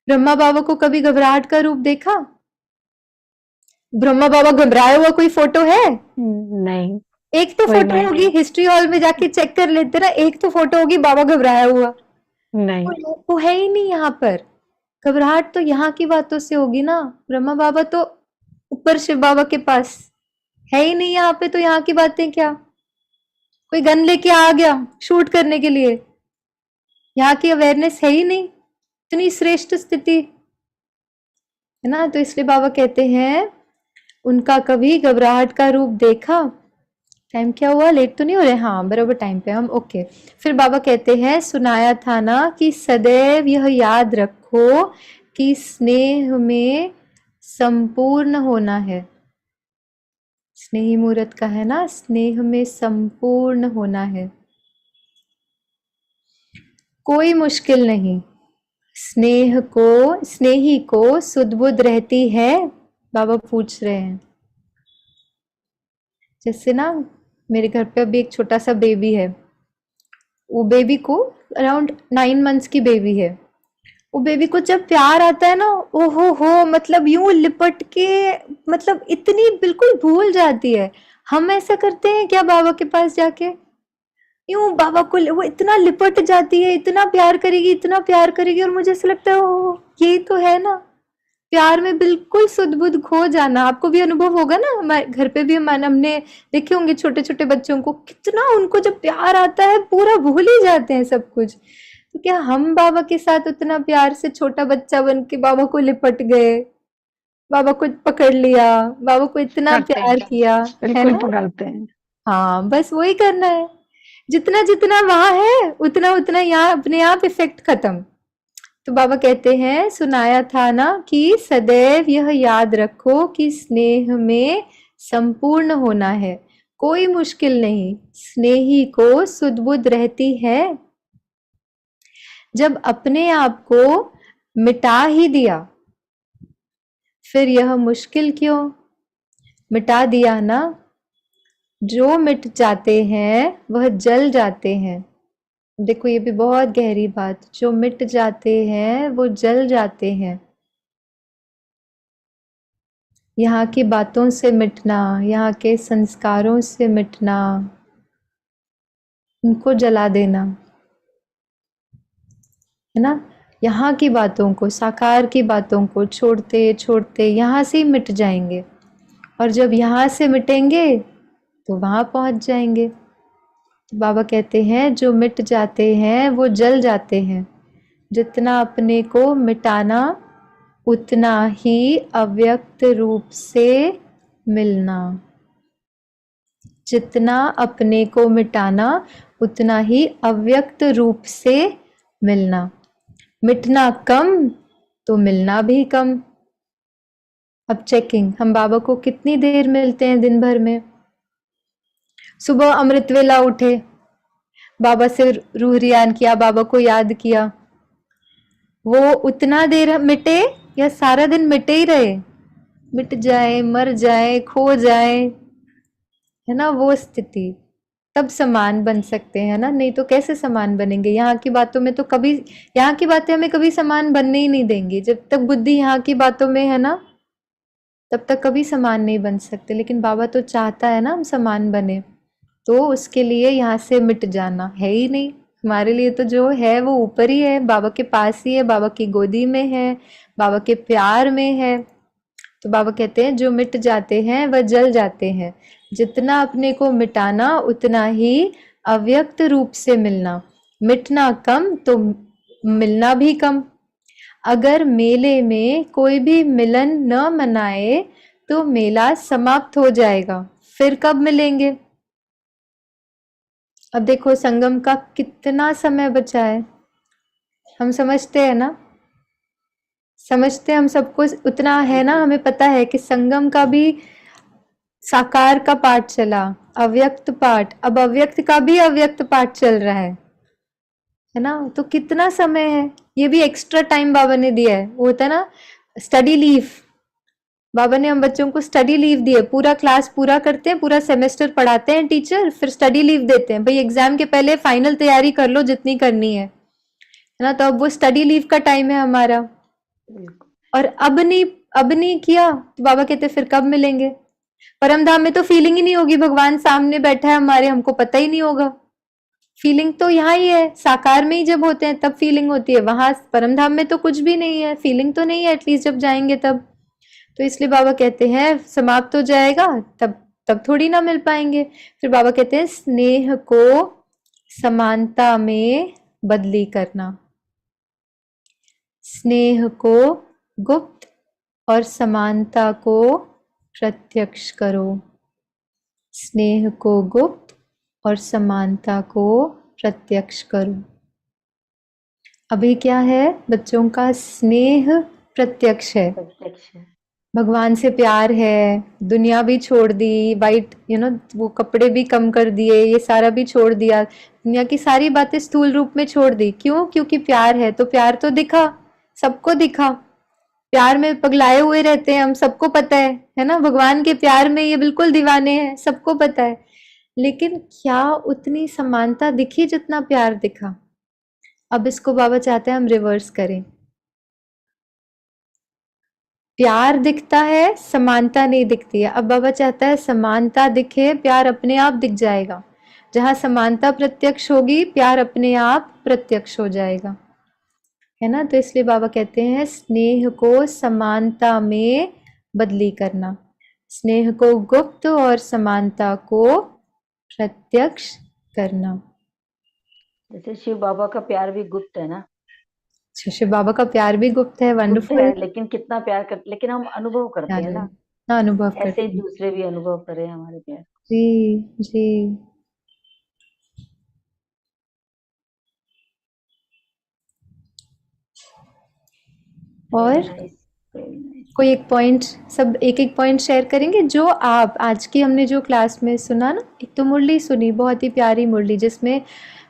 ब्रह्मा बाबा को कभी घबराहट का रूप देखा? ब्रह्मा बाबा घबराए हुआ कोई फोटो है? नहीं। एक तो कोई फोटो नहीं। होगी, हिस्ट्री हॉल में जाके चेक कर लेते ना, एक तो फोटो होगी बाबा घबराया हुआ। नहीं। वो है ही नहीं यहाँ पर। घबराहट तो यहाँ की बातों से होगी ना। ब्रह्मा बाबा तो ऊपर शिव बाबा के पास है ही नहीं यहाँ पे, तो यहाँ की बातें क्या? कोई गन लेके आ गया शूट करने के लिए, यहाँ की अवेयरनेस है ही नहीं। इतनी श्रेष्ठ स्थिति है ना। तो इसलिए बाबा कहते हैं उनका कभी घबराहट का रूप देखा? टाइम क्या हुआ? लेट तो नहीं हो रहे? हाँ बराबर टाइम पे हम। ओके। फिर बाबा कहते हैं सुनाया था ना कि सदैव यह याद रखो कि स्नेह में संपूर्ण होना है। स्नेही मूर्त का है ना, स्नेह में संपूर्ण होना है। कोई मुश्किल नहीं। स्नेही को सुध-बुध रहती है। बाबा पूछ रहे हैं, जैसे ना मेरे घर पे अभी एक छोटा सा बेबी है। वो बेबी को अराउंड 9 मंथ्स की बेबी है। वो बेबी को जब प्यार आता है ना, ओहो हो, मतलब यूं लिपट के, मतलब इतनी बिल्कुल भूल जाती है। हम ऐसा करते हैं क्या बाबा के पास जाके? यूं बाबा को वो इतना लिपट जाती है, इतना प्यार करेगी, इतना प्यार करेगी, और मुझे ऐसा लगता है ओह यही तो है ना प्यार में बिल्कुल सुध-बुध खो जाना। आपको भी अनुभव होगा ना, हमारे घर पे भी हमने देखे होंगे छोटे छोटे बच्चों को, कितना उनको जब प्यार आता है पूरा भूल ही जाते हैं सब कुछ। तो क्या हम बाबा के साथ उतना प्यार से छोटा बच्चा बन के बाबा को लिपट गए, बाबा को पकड़ लिया, बाबा को इतना करते हैं। प्यार किया, है बिल्कुल ना? पकड़ते हैं। हाँ बस वही करना है। जितना जितना वहां है उतना उतना यहाँ अपने आप इफेक्ट खत्म। तो बाबा कहते हैं सुनाया था ना कि सदैव यह याद रखो कि स्नेह में संपूर्ण होना है। कोई मुश्किल नहीं। स्नेही को सुध-बुध रहती है। जब अपने आप को मिटा ही दिया, फिर यह मुश्किल क्यों? मिटा दिया ना। जो मिट जाते हैं वह जल जाते हैं। देखो ये भी बहुत गहरी बात, जो मिट जाते हैं वो जल जाते हैं। यहाँ की बातों से मिटना, यहाँ के संस्कारों से मिटना, उनको जला देना, है ना। यहाँ की बातों को, साकार की बातों को छोड़ते छोड़ते यहाँ से ही मिट जाएंगे, और जब यहाँ से मिटेंगे तो वहां पहुंच जाएंगे। तो बाबा कहते हैं जो मिट जाते हैं वो जल जाते हैं। जितना अपने को मिटाना उतना ही अव्यक्त रूप से मिलना। जितना अपने को मिटाना उतना ही अव्यक्त रूप से मिलना। मिटना कम तो मिलना भी कम। अब चेकिंग, हम बाबा को कितनी देर मिलते हैं दिन भर में? सुबह अमृत वेला उठे, बाबा से रूह रियान किया, बाबा को याद किया, वो उतना देर मिटे या सारा दिन मिटे ही रहे? मिट जाए, मर जाए, खो जाए, है ना, वो स्थिति, तब समान बन सकते हैं ना। नहीं तो कैसे समान बनेंगे? यहाँ की बातों में तो कभी, यहाँ की बातें हमें कभी समान बनने ही नहीं देंगी। जब तक बुद्धि यहाँ की बातों में है ना, तब तक कभी समान नहीं बन सकते। लेकिन बाबा तो चाहता है ना हम समान बने, तो उसके लिए यहाँ से मिट जाना है ही नहीं। हमारे लिए तो जो है वो ऊपर ही है, बाबा के पास ही है, बाबा की गोदी में है, बाबा के प्यार में है। तो बाबा कहते हैं जो मिट जाते हैं वह जल जाते हैं। जितना अपने को मिटाना उतना ही अव्यक्त रूप से मिलना। मिटना कम तो मिलना भी कम। अगर मेले में कोई भी मिलन न मनाए तो मेला समाप्त हो जाएगा, फिर कब मिलेंगे? अब देखो संगम का कितना समय बचा है। हम समझते हैं ना, समझते हम सबको उतना है ना, हमें पता है कि संगम का भी साकार का पाठ चला, अव्यक्त पाठ, अब अव्यक्त का भी अव्यक्त पाठ चल रहा है ना। तो कितना समय है, ये भी एक्स्ट्रा टाइम बाबा ने दिया है। वो होता है ना स्टडी लीव, बाबा ने हम बच्चों को स्टडी लीव दी है। पूरा क्लास पूरा करते हैं, पूरा सेमेस्टर पढ़ाते हैं टीचर, फिर स्टडी लीव देते हैं, भाई एग्जाम के पहले फाइनल तैयारी कर लो जितनी करनी है ना। तो अब वो स्टडी लीव का टाइम है हमारा, और अब नहीं किया तो बाबा कहते फिर कब मिलेंगे? परम धाम में तो फीलिंग ही नहीं होगी, भगवान सामने बैठा है हमारे, हमको पता ही नहीं होगा। फीलिंग तो यहाँ ही है, साकार में ही जब होते हैं तब फीलिंग होती है। वहां परम धाम में तो कुछ भी नहीं है, फीलिंग तो नहीं है, एटलीस्ट जब जाएंगे तब। तो इसलिए बाबा कहते हैं समाप्त हो जाएगा, तब थोड़ी ना मिल पाएंगे। फिर बाबा कहते हैं स्नेह को समानता में बदली करना। स्नेह को गुप्त और समानता को प्रत्यक्ष करो। स्नेह को गुप्त और समानता को प्रत्यक्ष करो। अभी क्या है? बच्चों का स्नेह प्रत्यक्ष है, भगवान से प्यार है, दुनिया भी छोड़ दी, वाइट वो कपड़े भी कम कर दिए, ये सारा भी छोड़ दिया, दुनिया की सारी बातें स्थूल रूप में छोड़ दी। क्यों? क्योंकि प्यार है। तो प्यार तो दिखा, सबको दिखा, प्यार में पगलाए हुए रहते हैं हम, सबको पता है ना। भगवान के प्यार में ये बिल्कुल दीवाने हैं, सबको पता है। लेकिन क्या उतनी समानता दिखी जितना प्यार दिखा? अब इसको बाबा चाहते हैं हम रिवर्स करें। प्यार दिखता है, समानता नहीं दिखती है। अब बाबा चाहता है समानता दिखे, प्यार अपने आप दिख जाएगा। जहां समानता प्रत्यक्ष होगी, प्यार अपने आप प्रत्यक्ष हो जाएगा, है ना। तो इसलिए बाबा कहते हैं स्नेह को समानता में बदली करना, स्नेह को गुप्त और समानता को प्रत्यक्ष करना। जैसे शिव बाबा का प्यार भी गुप्त है ना। शिव बाबा का प्यार भी गुप्त है, वंडरफुल है, लेकिन कितना प्यार करते, लेकिन हम अनुभव करते हैं ना, अनुभव ऐसे करते ही हैं। दूसरे भी अनुभव करें हमारे प्यार। जी जी। और कोई एक पॉइंट, सब एक एक पॉइंट शेयर करेंगे जो आप आज की हमने जो क्लास में सुना ना। एक तो मुरली सुनी, बहुत ही प्यारी मुरली, जिसमें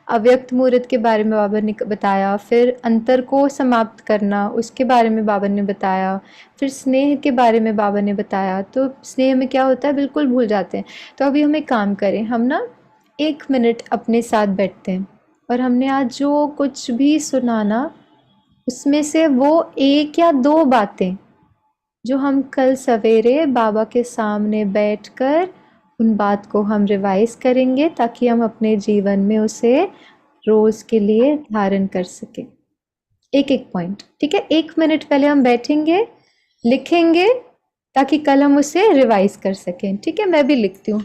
अव्यक्त मुहूर्त के बारे में बाबा ने बताया, फिर अंतर को समाप्त करना उसके बारे में बाबा ने बताया, फिर स्नेह के बारे में बाबा ने बताया। तो स्नेह में क्या होता है बिल्कुल भूल जाते हैं। तो अभी हम एक काम करें, हम ना 1 मिनट अपने साथ बैठते हैं और हमने आज जो कुछ भी सुना ना, उसमें से वो 1 या 2 बातें जो हम कल सवेरे बाबा के सामने बैठकर उन बात को हम रिवाइज करेंगे, ताकि हम अपने जीवन में उसे रोज के लिए धारण कर सकें। एक पॉइंट, ठीक है? 1 मिनट पहले हम बैठेंगे, लिखेंगे, ताकि कल हम उसे रिवाइज कर सकें। ठीक है, मैं भी लिखती हूँ।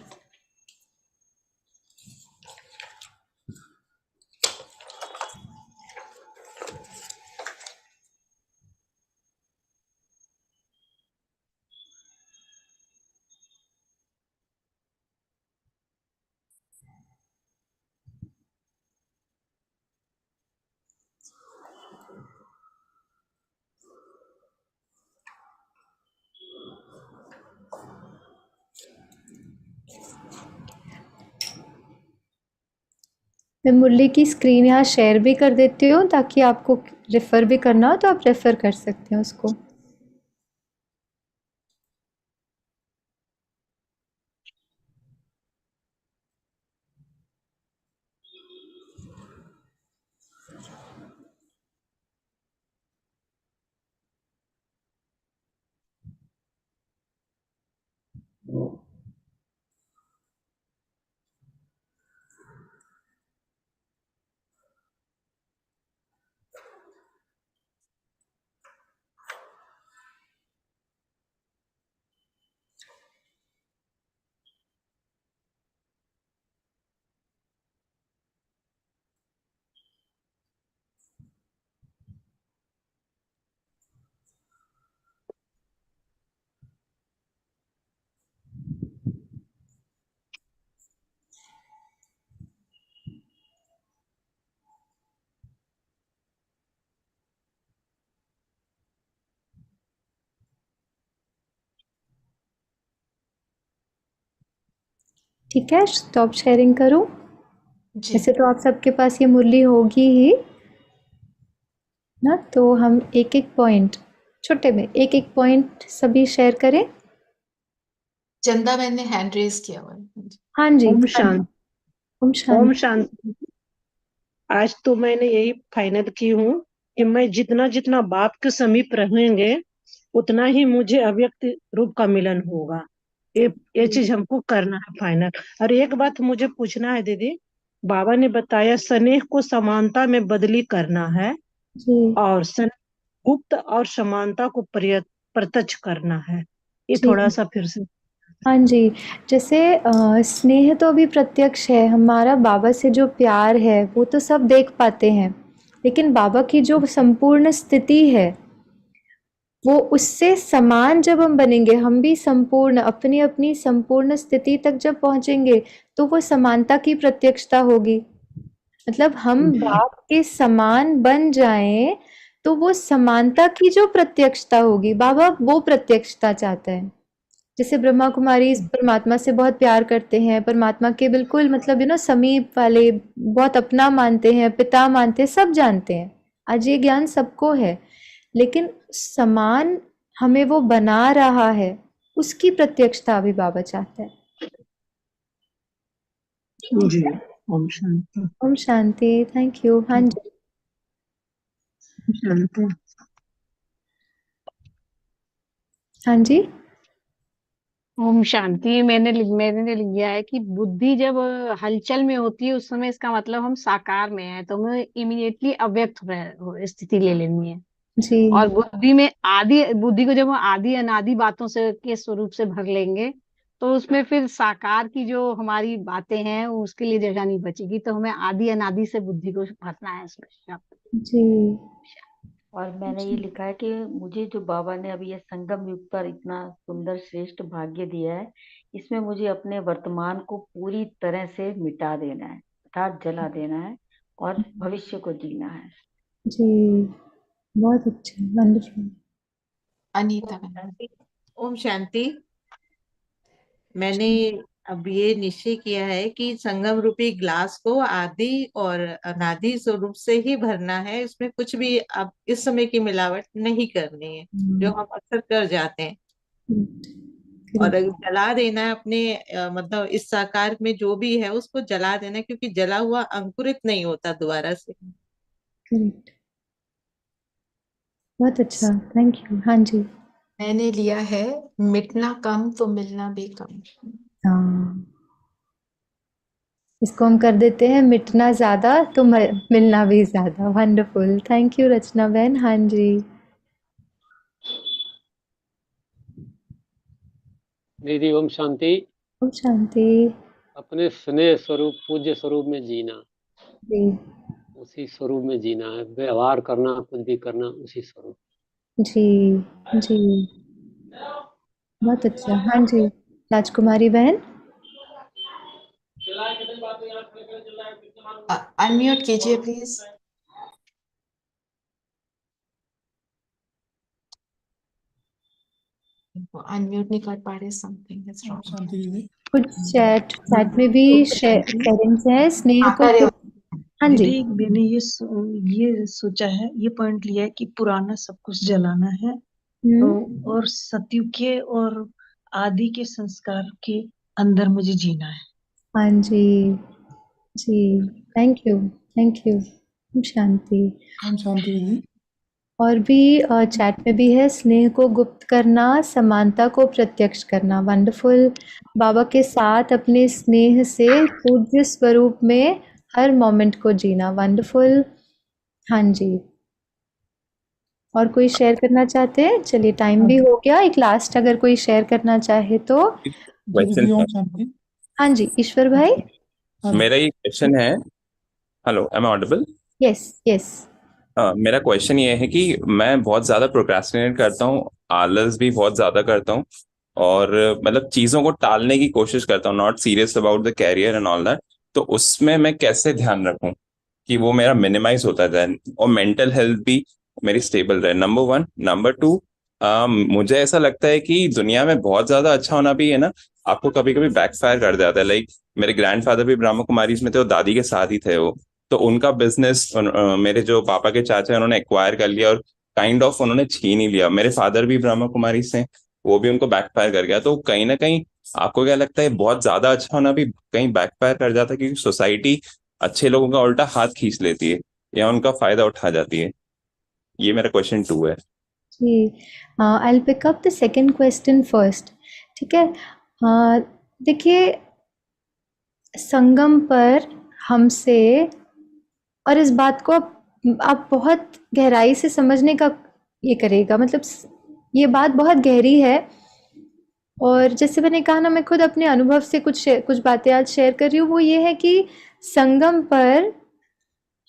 मैं मुरली की स्क्रीन यहाँ शेयर भी कर देती हूँ, ताकि आपको रेफर भी करना हो तो आप रेफर कर सकते हैं उसको। ठीक है, स्टॉप शेयरिंग करूँ? जी वैसे तो आप सबके पास ये मुरली होगी ही ना, तो हम एक एक पॉइंट, छोटे में एक एक पॉइंट सभी शेयर करें। चंदा बहन ने हैंड रेज किया हुआ है। हाँ जी, ओम हाँ जी, शांति। ओम ओम शांति। शांति। आज तो मैंने यही फाइनल की हूँ कि मैं जितना जितना बाप के समीप रहेंगे, उतना ही मुझे अव्यक्त रूप का मिलन होगा। ये चीज हमको करना है फाइनल। और एक बात मुझे पूछना है दीदी, बाबा ने बताया स्नेह को समानता में बदली करना है, जी और गुप्त और समानता को प्रत्यक्ष करना है। ये जी, थोड़ा सा फिर से। हाँ जी। जैसे स्नेह तो अभी प्रत्यक्ष है, हमारा बाबा से जो प्यार है वो तो सब देख पाते हैं, लेकिन बाबा की जो संपूर्ण स्थिति है वो उससे समान जब हम बनेंगे, हम भी संपूर्ण अपनी अपनी संपूर्ण स्थिति तक जब पहुंचेंगे, तो वो समानता की प्रत्यक्षता होगी। मतलब हम बाप के समान बन जाएं, तो वो समानता की जो प्रत्यक्षता होगी, बाबा वो प्रत्यक्षता चाहता है। जैसे ब्रह्मा कुमारी इस परमात्मा से बहुत प्यार करते हैं, परमात्मा के बिल्कुल मतलब समीप वाले, बहुत अपना मानते हैं, पिता मानते हैं, सब जानते हैं। आज ये ज्ञान सबको है, लेकिन समान हमें वो बना रहा है, उसकी प्रत्यक्षता अभी बाबा चाहता है। जी। ओम शांति। ओम शांति। Thank you. हाँ जी, ओम शांति। हाँ जी, ओम शांति। मैंने लिख दिया है कि बुद्धि जब हलचल में होती है, उस समय इसका मतलब हम साकार में हैं, तो हमें इमीडिएटली अव्यक्त स्थिति ले लेनी है। जी और बुद्धि को जब हम आदि अनादि बातों से के स्वरूप से भर लेंगे, तो उसमें फिर साकार की जो हमारी बातें हैं उसके लिए जगह नहीं बचेगी। तो हमें आदि अनादि से बुद्धि को भरना है इसमें। जी और मैंने ये लिखा है कि मुझे जो बाबा ने अभी ये संगम युग पर इतना सुंदर श्रेष्ठ भाग्य दिया है, इसमें मुझे अपने वर्तमान को पूरी तरह से मिटा देना है, अर्थात जला देना है, और भविष्य को जीना है। जी, बहुत अच्छा, वंडरफुल। अनीता बहन। ओम शांति। मैंने अब ये निश्चय किया है कि संगम रूपी ग्लास को आदि और अनादि स्वरूप से ही भरना है, इसमें कुछ भी अब इस समय की मिलावट नहीं करनी है, जो हम अक्सर कर जाते हैं। और अगर जला देना है अपने मतलब इस साकार में जो भी है उसको जला देना है, क्योंकि जला हुआ अंकुरित नहीं होता दोबारा से। करेक्ट, बहुत अच्छा, थैंक यू। हाँ जी। मैंने लिया है मिटना कम तो मिलना भी कम। हाँ, इसको हम कर देते हैं मिटना ज्यादा तो मिलना भी ज्यादा। वंडरफुल, थैंक यू रचना बहन। हाँ जी। दीदी ओम शांति। ओम शांति। अपने स्नेह स्वरूप पूज्य स्वरूप में जीना, जी उसी स्वरूप में जीना है, व्यवहार करना कुछ भी करना उसी स्वरूप। जी जी, बहुत अच्छा। हाँ जी, राजकुमारी बहन। अनम्यूट कीजिए प्लीज। अनम्यूट नहीं कर पा रहे, समथिंग इज रॉन्ग। शांति दीदी। कुछ चैट में भी शेयरिंग्स है स्नेह हाँ, को। करे। हाँ जी। दीदी मैंने ये सोचा है, ये पॉइंट लिया है कि पुराना सब कुछ जलाना है और सतयुग के और आदि के संस्कार के अंदर मुझे जीना है। हाँ जी जी, थैंक यू थैंक यू। ओम शांति। ओम शांति दीदी। और भी चैट में भी है स्नेह को गुप्त करना, समानता को प्रत्यक्ष करना। वंडरफुल, बाबा के साथ अपने स्नेह से पूज्य स्वरूप में हर मोमेंट को जीना। वंडरफुल। हाँ जी, और कोई शेयर करना चाहते हैं? चलिए टाइम भी हो गया, एक लास्ट अगर कोई शेयर करना चाहे तो। दीदी ओम शांति। हाँ जी, ईश्वर भाई। मेरा ये क्वेश्चन है। Hello, am I audible? Yes yes. मेरा क्वेश्चन ये है कि मैं बहुत ज्यादा प्रोक्रेस्टिनेट करता हूँ, आलस भी बहुत ज्यादा करता हूँ, और मतलब चीजों को टालने की कोशिश करता हूँ, not serious about the career and all that. तो उसमें मैं कैसे ध्यान रखूं कि वो मेरा मिनिमाइज होता जाए और मेंटल हेल्थ भी मेरी स्टेबल रहे? नंबर 1। नंबर 2, मुझे ऐसा लगता है कि दुनिया में बहुत ज्यादा अच्छा होना भी है ना, आपको कभी कभी बैकफायर कर जाता है। लाइक मेरे ग्रैंडफादर भी ब्रह्मा कुमारी में थे और दादी के साथ ही थे वो, तो उनका बिजनेस मेरे जो पापा के चाचा हैं उन्होंने एक्वायर कर लिया और काइंड ऑफ उन्होंने छीन ही लिया। मेरे फादर भी ब्रह्मा कुमारी से, वो भी उनको बैकफायर कर गया। तो कहीं ना कहीं आपको क्या लगता है बहुत ज्यादा अच्छा होना भी कहीं बैकफायर कर जाता है, क्योंकि सोसाइटी अच्छे लोगों का उल्टा हाथ खींच लेती है या उनका फायदा उठा जाती है? ये मेरा क्वेश्चन 2 है जी। I will pick up the second question first. ठीक है। देखिए, संगम पर हमसे, और इस बात को आप बहुत गहराई से समझने का ये करेगा, मतलब ये बात बहुत गहरी है। और जैसे मैंने कहा ना, मैं खुद अपने अनुभव से कुछ बातें आज शेयर कर रही हूँ। वो ये है कि संगम पर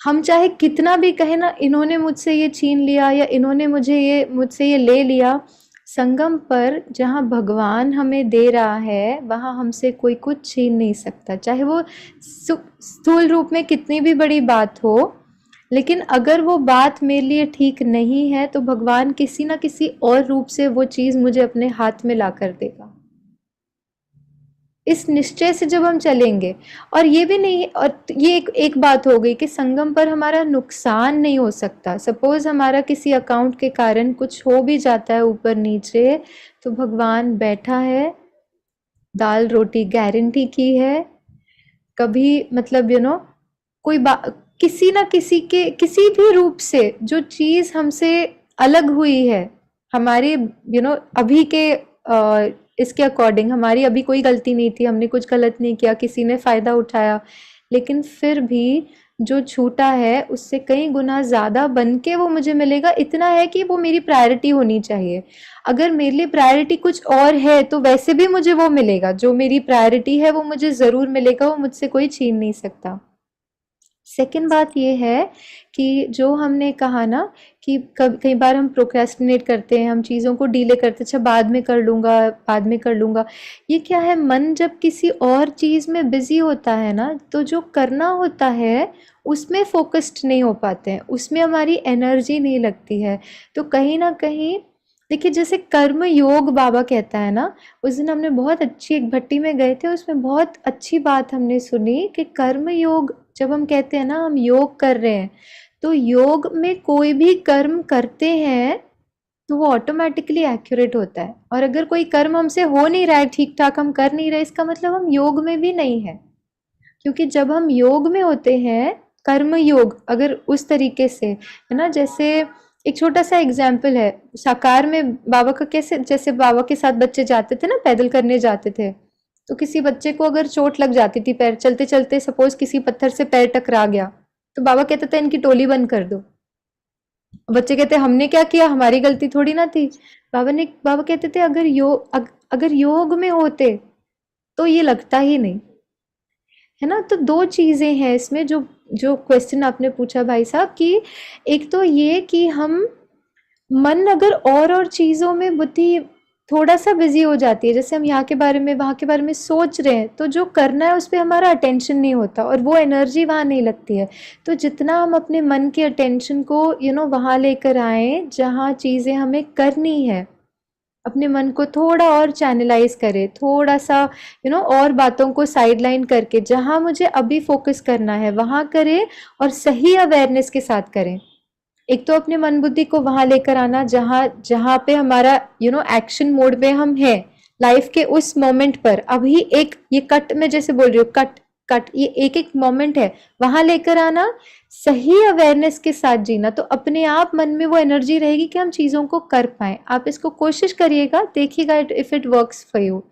हम चाहे कितना भी कहें ना, इन्होंने मुझसे ये छीन लिया या इन्होंने मुझसे ये ले लिया, संगम पर जहाँ भगवान हमें दे रहा है वहाँ हमसे कोई कुछ छीन नहीं सकता, चाहे वो स्थूल रूप में कितनी भी बड़ी बात हो। लेकिन अगर वो बात मेरे लिए ठीक नहीं है तो भगवान किसी ना किसी और रूप से वो चीज़ मुझे अपने हाथ में ला कर देगा। इस निश्चय से जब हम चलेंगे, और ये भी नहीं, और ये एक बात हो गई कि संगम पर हमारा नुकसान नहीं हो सकता। सपोज हमारा किसी अकाउंट के कारण कुछ हो भी जाता है ऊपर नीचे, तो भगवान बैठा है, दाल रोटी गारंटी की है। कभी मतलब कोई किसी ना किसी के किसी भी रूप से जो चीज़ हमसे अलग हुई है, हमारे अभी के इसके अकॉर्डिंग, हमारी अभी कोई गलती नहीं थी, हमने कुछ गलत नहीं किया, किसी ने फ़ायदा उठाया, लेकिन फिर भी जो छूटा है उससे कई गुना ज़्यादा बन के वो मुझे मिलेगा। इतना है कि वो मेरी प्रायोरिटी होनी चाहिए। अगर मेरे लिए प्रायोरिटी कुछ और है तो वैसे भी मुझे वो मिलेगा, जो मेरी प्रायोरिटी है वो मुझे ज़रूर मिलेगा, वो मुझसे कोई छीन नहीं सकता। सेकंड बात ये है कि जो हमने कहा ना कि कई बार हम प्रोक्रेस्टिनेट करते हैं, हम चीज़ों को डीले करते हैं, अच्छा बाद में कर लूँगा। ये क्या है, मन जब किसी और चीज़ में बिजी होता है ना, तो जो करना होता है उसमें फोकस्ड नहीं हो पाते हैं, उसमें हमारी एनर्जी नहीं लगती है। तो कहीं ना कहीं देखिए जैसे कर्म योग बाबा कहता है ना, उस दिन हमने बहुत अच्छी एक भट्टी में गए थे, उसमें बहुत अच्छी बात हमने सुनी कि कर्म योग जब हम कहते हैं ना हम योग कर रहे हैं, तो योग में कोई भी कर्म करते हैं तो वो ऑटोमेटिकली एक्यूरेट होता है। और अगर कोई कर्म हमसे हो नहीं रहा है ठीक ठाक, हम कर नहीं रहे, इसका मतलब हम योग में भी नहीं है। क्योंकि जब हम योग में होते हैं, कर्म योग अगर उस तरीके से है ना, जैसे एक छोटा सा एग्जाम्पल है साकार में बाबा का, कैसे जैसे बाबा के साथ बच्चे जाते थे ना, पैदल करने जाते थे, तो किसी बच्चे को अगर चोट लग जाती थी पैर चलते चलते, सपोज किसी पत्थर से पैर टकरा गया, तो बाबा कहते थे इनकी टोली बंद कर दो। बच्चे कहते हमने क्या किया, हमारी गलती थोड़ी ना थी। बाबा कहते थे अगर योग में होते तो ये लगता ही नहीं है ना। तो दो चीजें हैं इसमें जो जो क्वेश्चन आपने पूछा भाई साहब, कि एक तो ये कि हम मन अगर और चीजों में बुद्धि थोड़ा सा बिजी हो जाती है, जैसे हम यहाँ के बारे में वहाँ के बारे में सोच रहे हैं, तो जो करना है उस पर हमारा अटेंशन नहीं होता और वो एनर्जी वहाँ नहीं लगती है। तो जितना हम अपने मन के अटेंशन को वहाँ लेकर आए जहाँ चीज़ें हमें करनी है, अपने मन को थोड़ा और चैनलाइज करें, थोड़ा सा और बातों को साइडलाइन करके जहाँ मुझे अभी फोकस करना है वहाँ करें और सही अवेयरनेस के साथ करें। एक तो अपने मन बुद्धि को वहां लेकर आना जहां पे हमारा एक्शन मोड में हम हैं लाइफ के उस मोमेंट पर, अभी एक ये कट में जैसे बोल रही हूँ, कट ये एक एक मोमेंट है, वहां लेकर आना, सही अवेयरनेस के साथ जीना, तो अपने आप मन में वो एनर्जी रहेगी कि हम चीजों को कर पाए। आप इसको कोशिश करिएगा, देखिएगा if it works for you,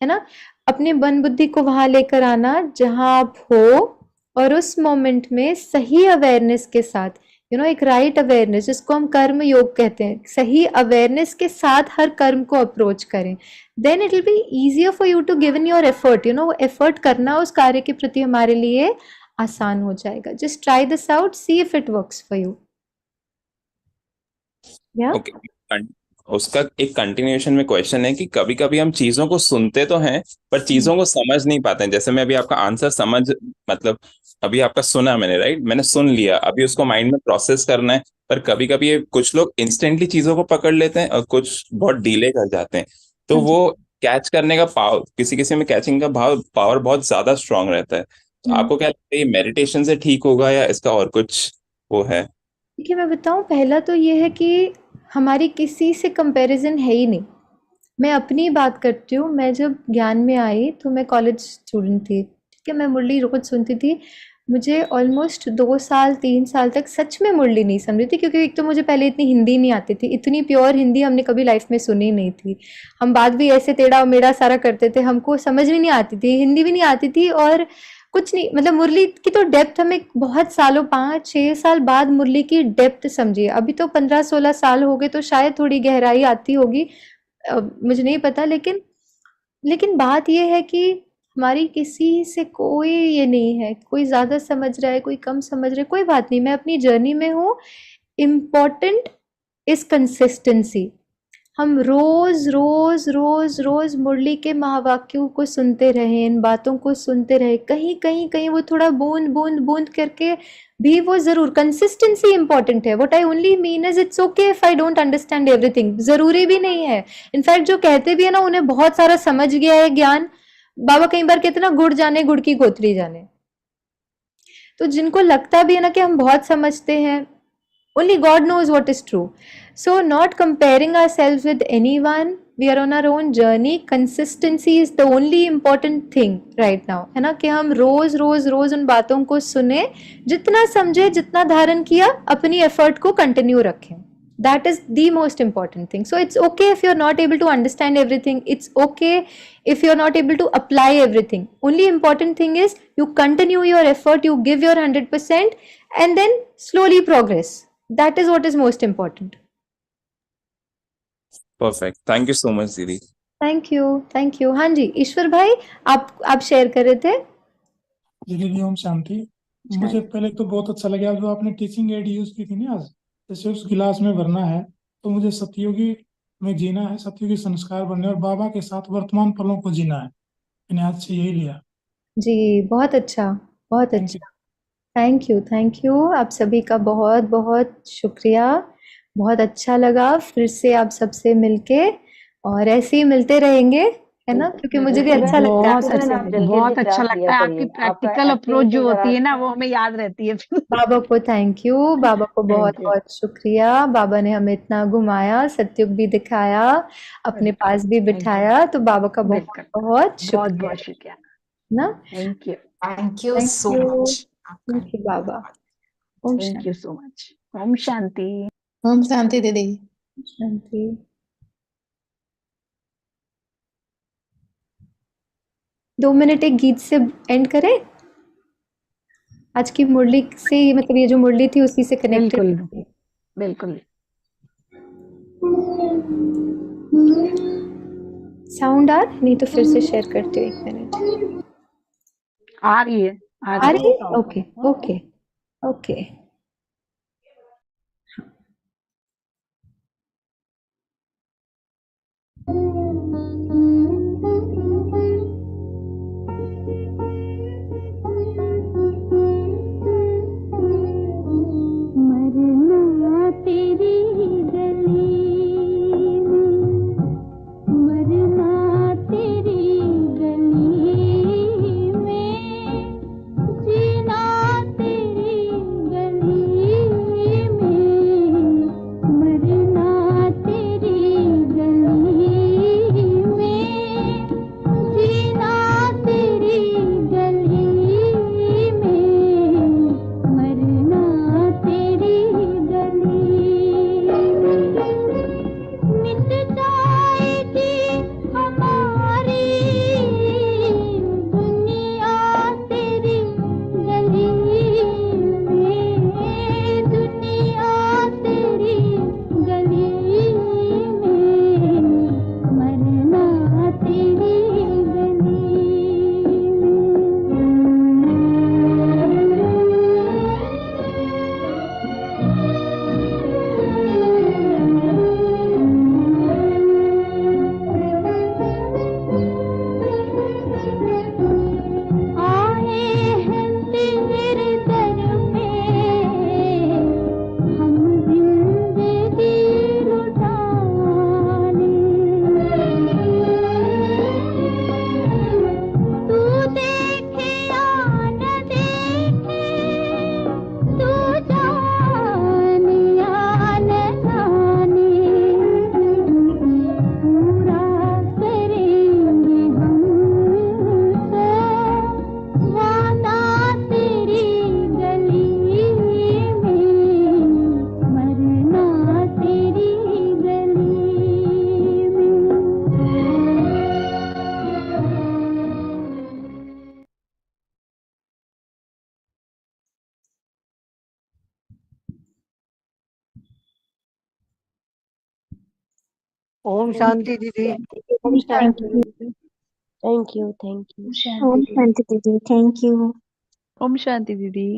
है ना। अपने मन बुद्धि को वहां लेकर आना जहां आप हो और उस मोमेंट में सही अवेयरनेस के साथ, एक राइट अवेयरनेस जिसको हम कर्म योग कहते हैं, सही अवेयरनेस के साथ हर कर्म को अप्रोच करें, then it will be easier for you to give in your effort. वो एफर्ट करना उस कार्य के प्रति हमारे लिए आसान हो जाएगा। Just try this out, see if it works for you. Okay, उसका एक कंटिन्यूएशन में क्वेश्चन है कि कभी कभी हम चीजों को सुनते तो हैं पर चीजों को समझ नहीं पाते हैं। जैसे मैं अभी आपका आंसर समझ, मतलब अभी आपका सुना मैंने, राइट, मैंने सुन लिया, अभी उसको माइंड में प्रोसेस करना है, पर कभी कभी ये कुछ लोग इंस्टेंटली चीजों को पकड़ लेते हैं और कुछ बहुत डिले कर जाते हैं, तो वो कैच करने का पावर, किसी किसी में कैचिंग का पावर बहुत ज्यादा स्ट्रांग रहता है। तो आपको क्या लगता है ये मेडिटेशन से ठीक होगा या इसका और कुछ वो है? देखिए मैं बताऊं, पहला तो ये है कि हमारी किसी से कंपैरिजन है ही नहीं। मैं अपनी बात करती हूँ, मैं जब ज्ञान में आई तो मैं कॉलेज स्टूडेंट थी, ठीक है, मैं मुरली रोज सुनती थी। मुझे ऑलमोस्ट 2 साल 3 साल तक सच में मुरली नहीं समझी थी, क्योंकि एक तो मुझे पहले इतनी हिंदी नहीं आती थी, इतनी प्योर हिंदी हमने कभी लाइफ में सुनी नहीं थी। हम बात भी ऐसे टेढ़ा मेढ़ा सारा करते थे, हमको समझ भी नहीं आती थी, हिंदी भी नहीं आती थी और कुछ नहीं, मतलब मुरली की तो डेप्थ हमें बहुत सालों 5-6 साल बाद मुरली की डेप्थ समझी। अभी तो 15-16 साल हो गए तो शायद थोड़ी गहराई आती होगी, मुझे नहीं पता। लेकिन बात यह है कि हमारी किसी से कोई ये नहीं है, कोई ज्यादा समझ रहा है कोई कम समझ रहा है, कोई बात नहीं, मैं अपनी जर्नी में हूँ। Important is consistency. हम रोज रोज रोज रोज मुरली के महावाक्यों को सुनते रहे, इन बातों को सुनते रहे, कहीं कहीं कहीं वो थोड़ा बूंद बूंद बूंद करके भी वो जरूर, कंसिस्टेंसी इंपॉर्टेंट है। What I only mean is it's okay if I don't understand everything, जरूरी भी नहीं है। इनफैक्ट जो कहते भी है ना उन्हें बहुत सारा समझ गया है ज्ञान। बाबा कई बार कहते ना गुड़ जाने गुड़ की गोतरी जाने, तो जिनको लगता भी है ना कि हम बहुत समझते हैं, only God knows what is true. So not comparing ourselves with anyone, we are on our own journey. Consistency is the only important thing right now, है ना, कि हम रोज रोज रोज उन बातों को सुने, जितना समझे, जितना धारण किया, अपनी एफर्ट को कंटिन्यू रखें। That is the most important thing. So it's okay if you're not able to understand everything. It's okay if you're not able to apply everything. Only important thing is you continue your effort, you give your 100% and then slowly progress. That is what is most important. Perfect. Thank you so much, दीदी. Thank you. हाँ जी, ईश्वर भाई आप शेयर कर रहे थे। दीदी ओम शांति। मुझे पहले तो बहुत अच्छा लगा जो आपने टीचिंग एड यूज की थी ना आज, जैसे उस गिलास में भरना है तो मुझे सतयुगी में जीना है, सतयुगी संस्कार बनने और बाबा के साथ वर्तमान पलों को जीना है। मैंने आज से यही लिया जी। बहुत अच्छा, बहुत अच्छा। Thank you. आप सभी का बहुत बहुत शुक्रिया। बहुत अच्छा लगा फिर से आप सबसे मिलके, और ऐसे ही मिलते रहेंगे, है ना, क्योंकि मुझे भी अच्छा लगता है आप बहुत सबसे आप मिलके। जल्दी बहुत जल्दी अच्छा क्लास लिया लगता है, आपकी करिए। आपका प्रैक्टिकल अप्रोच जो एक्टिविटीज और होती है ना आपका वो हमें याद रहती है फिर। बाबा को थैंक यू, बाबा को बहुत थैंक यू। बहुत शुक्रिया, बाबा ने हमें इतना घुमाया, सत्युग भी दिखाया, अपने पास भी थैंक यू। बिठाया, तो बाबा का बहुत बिल्कुल, बहुत बहुत शुक्रिया, बहुत शुक्रिया। ना। Thank you. Thank you thank so you, much. Thank you बाबा। Om thank you so much. Om Shanti. Om Shanti Didi. शांति। 2 मिनट एक गीत से एंड करें। आज की मुरली से, मतलब ये जो मुरली थी उसी से कनेक्टेड। बिल्कुल बिल्कुल। साउंड आ रहा है? नहीं तो फिर से शेयर करती हूँ, 1 मिनट। आ रही है, आ आ रही रही है। है? Okay okay okay. मरना तेरी गली में, मरना तेरी गली में, जीना तेरी गली में, मरना तेरी गली में, जीना तेरी गली में, मरना तेरी गली में। मिट जाएगी हमारी दुनिया तेरी गली में, दुनिया तेरी गली में, मरना तेरी गली आए हैं तेरे दर पे, हम जिंदगी लुटाने, तू देखे या न देखे, तू जाने या न जाने, पूरा करेंगे हम वादा तेरी गली में, मरना तेरी गली में। ओम शांति दीदी। ओम थैंक शांति यू। दीदी। Thank you, thank you. ओम शांति दीदी, थैंक यू। ओम शांति दीदी।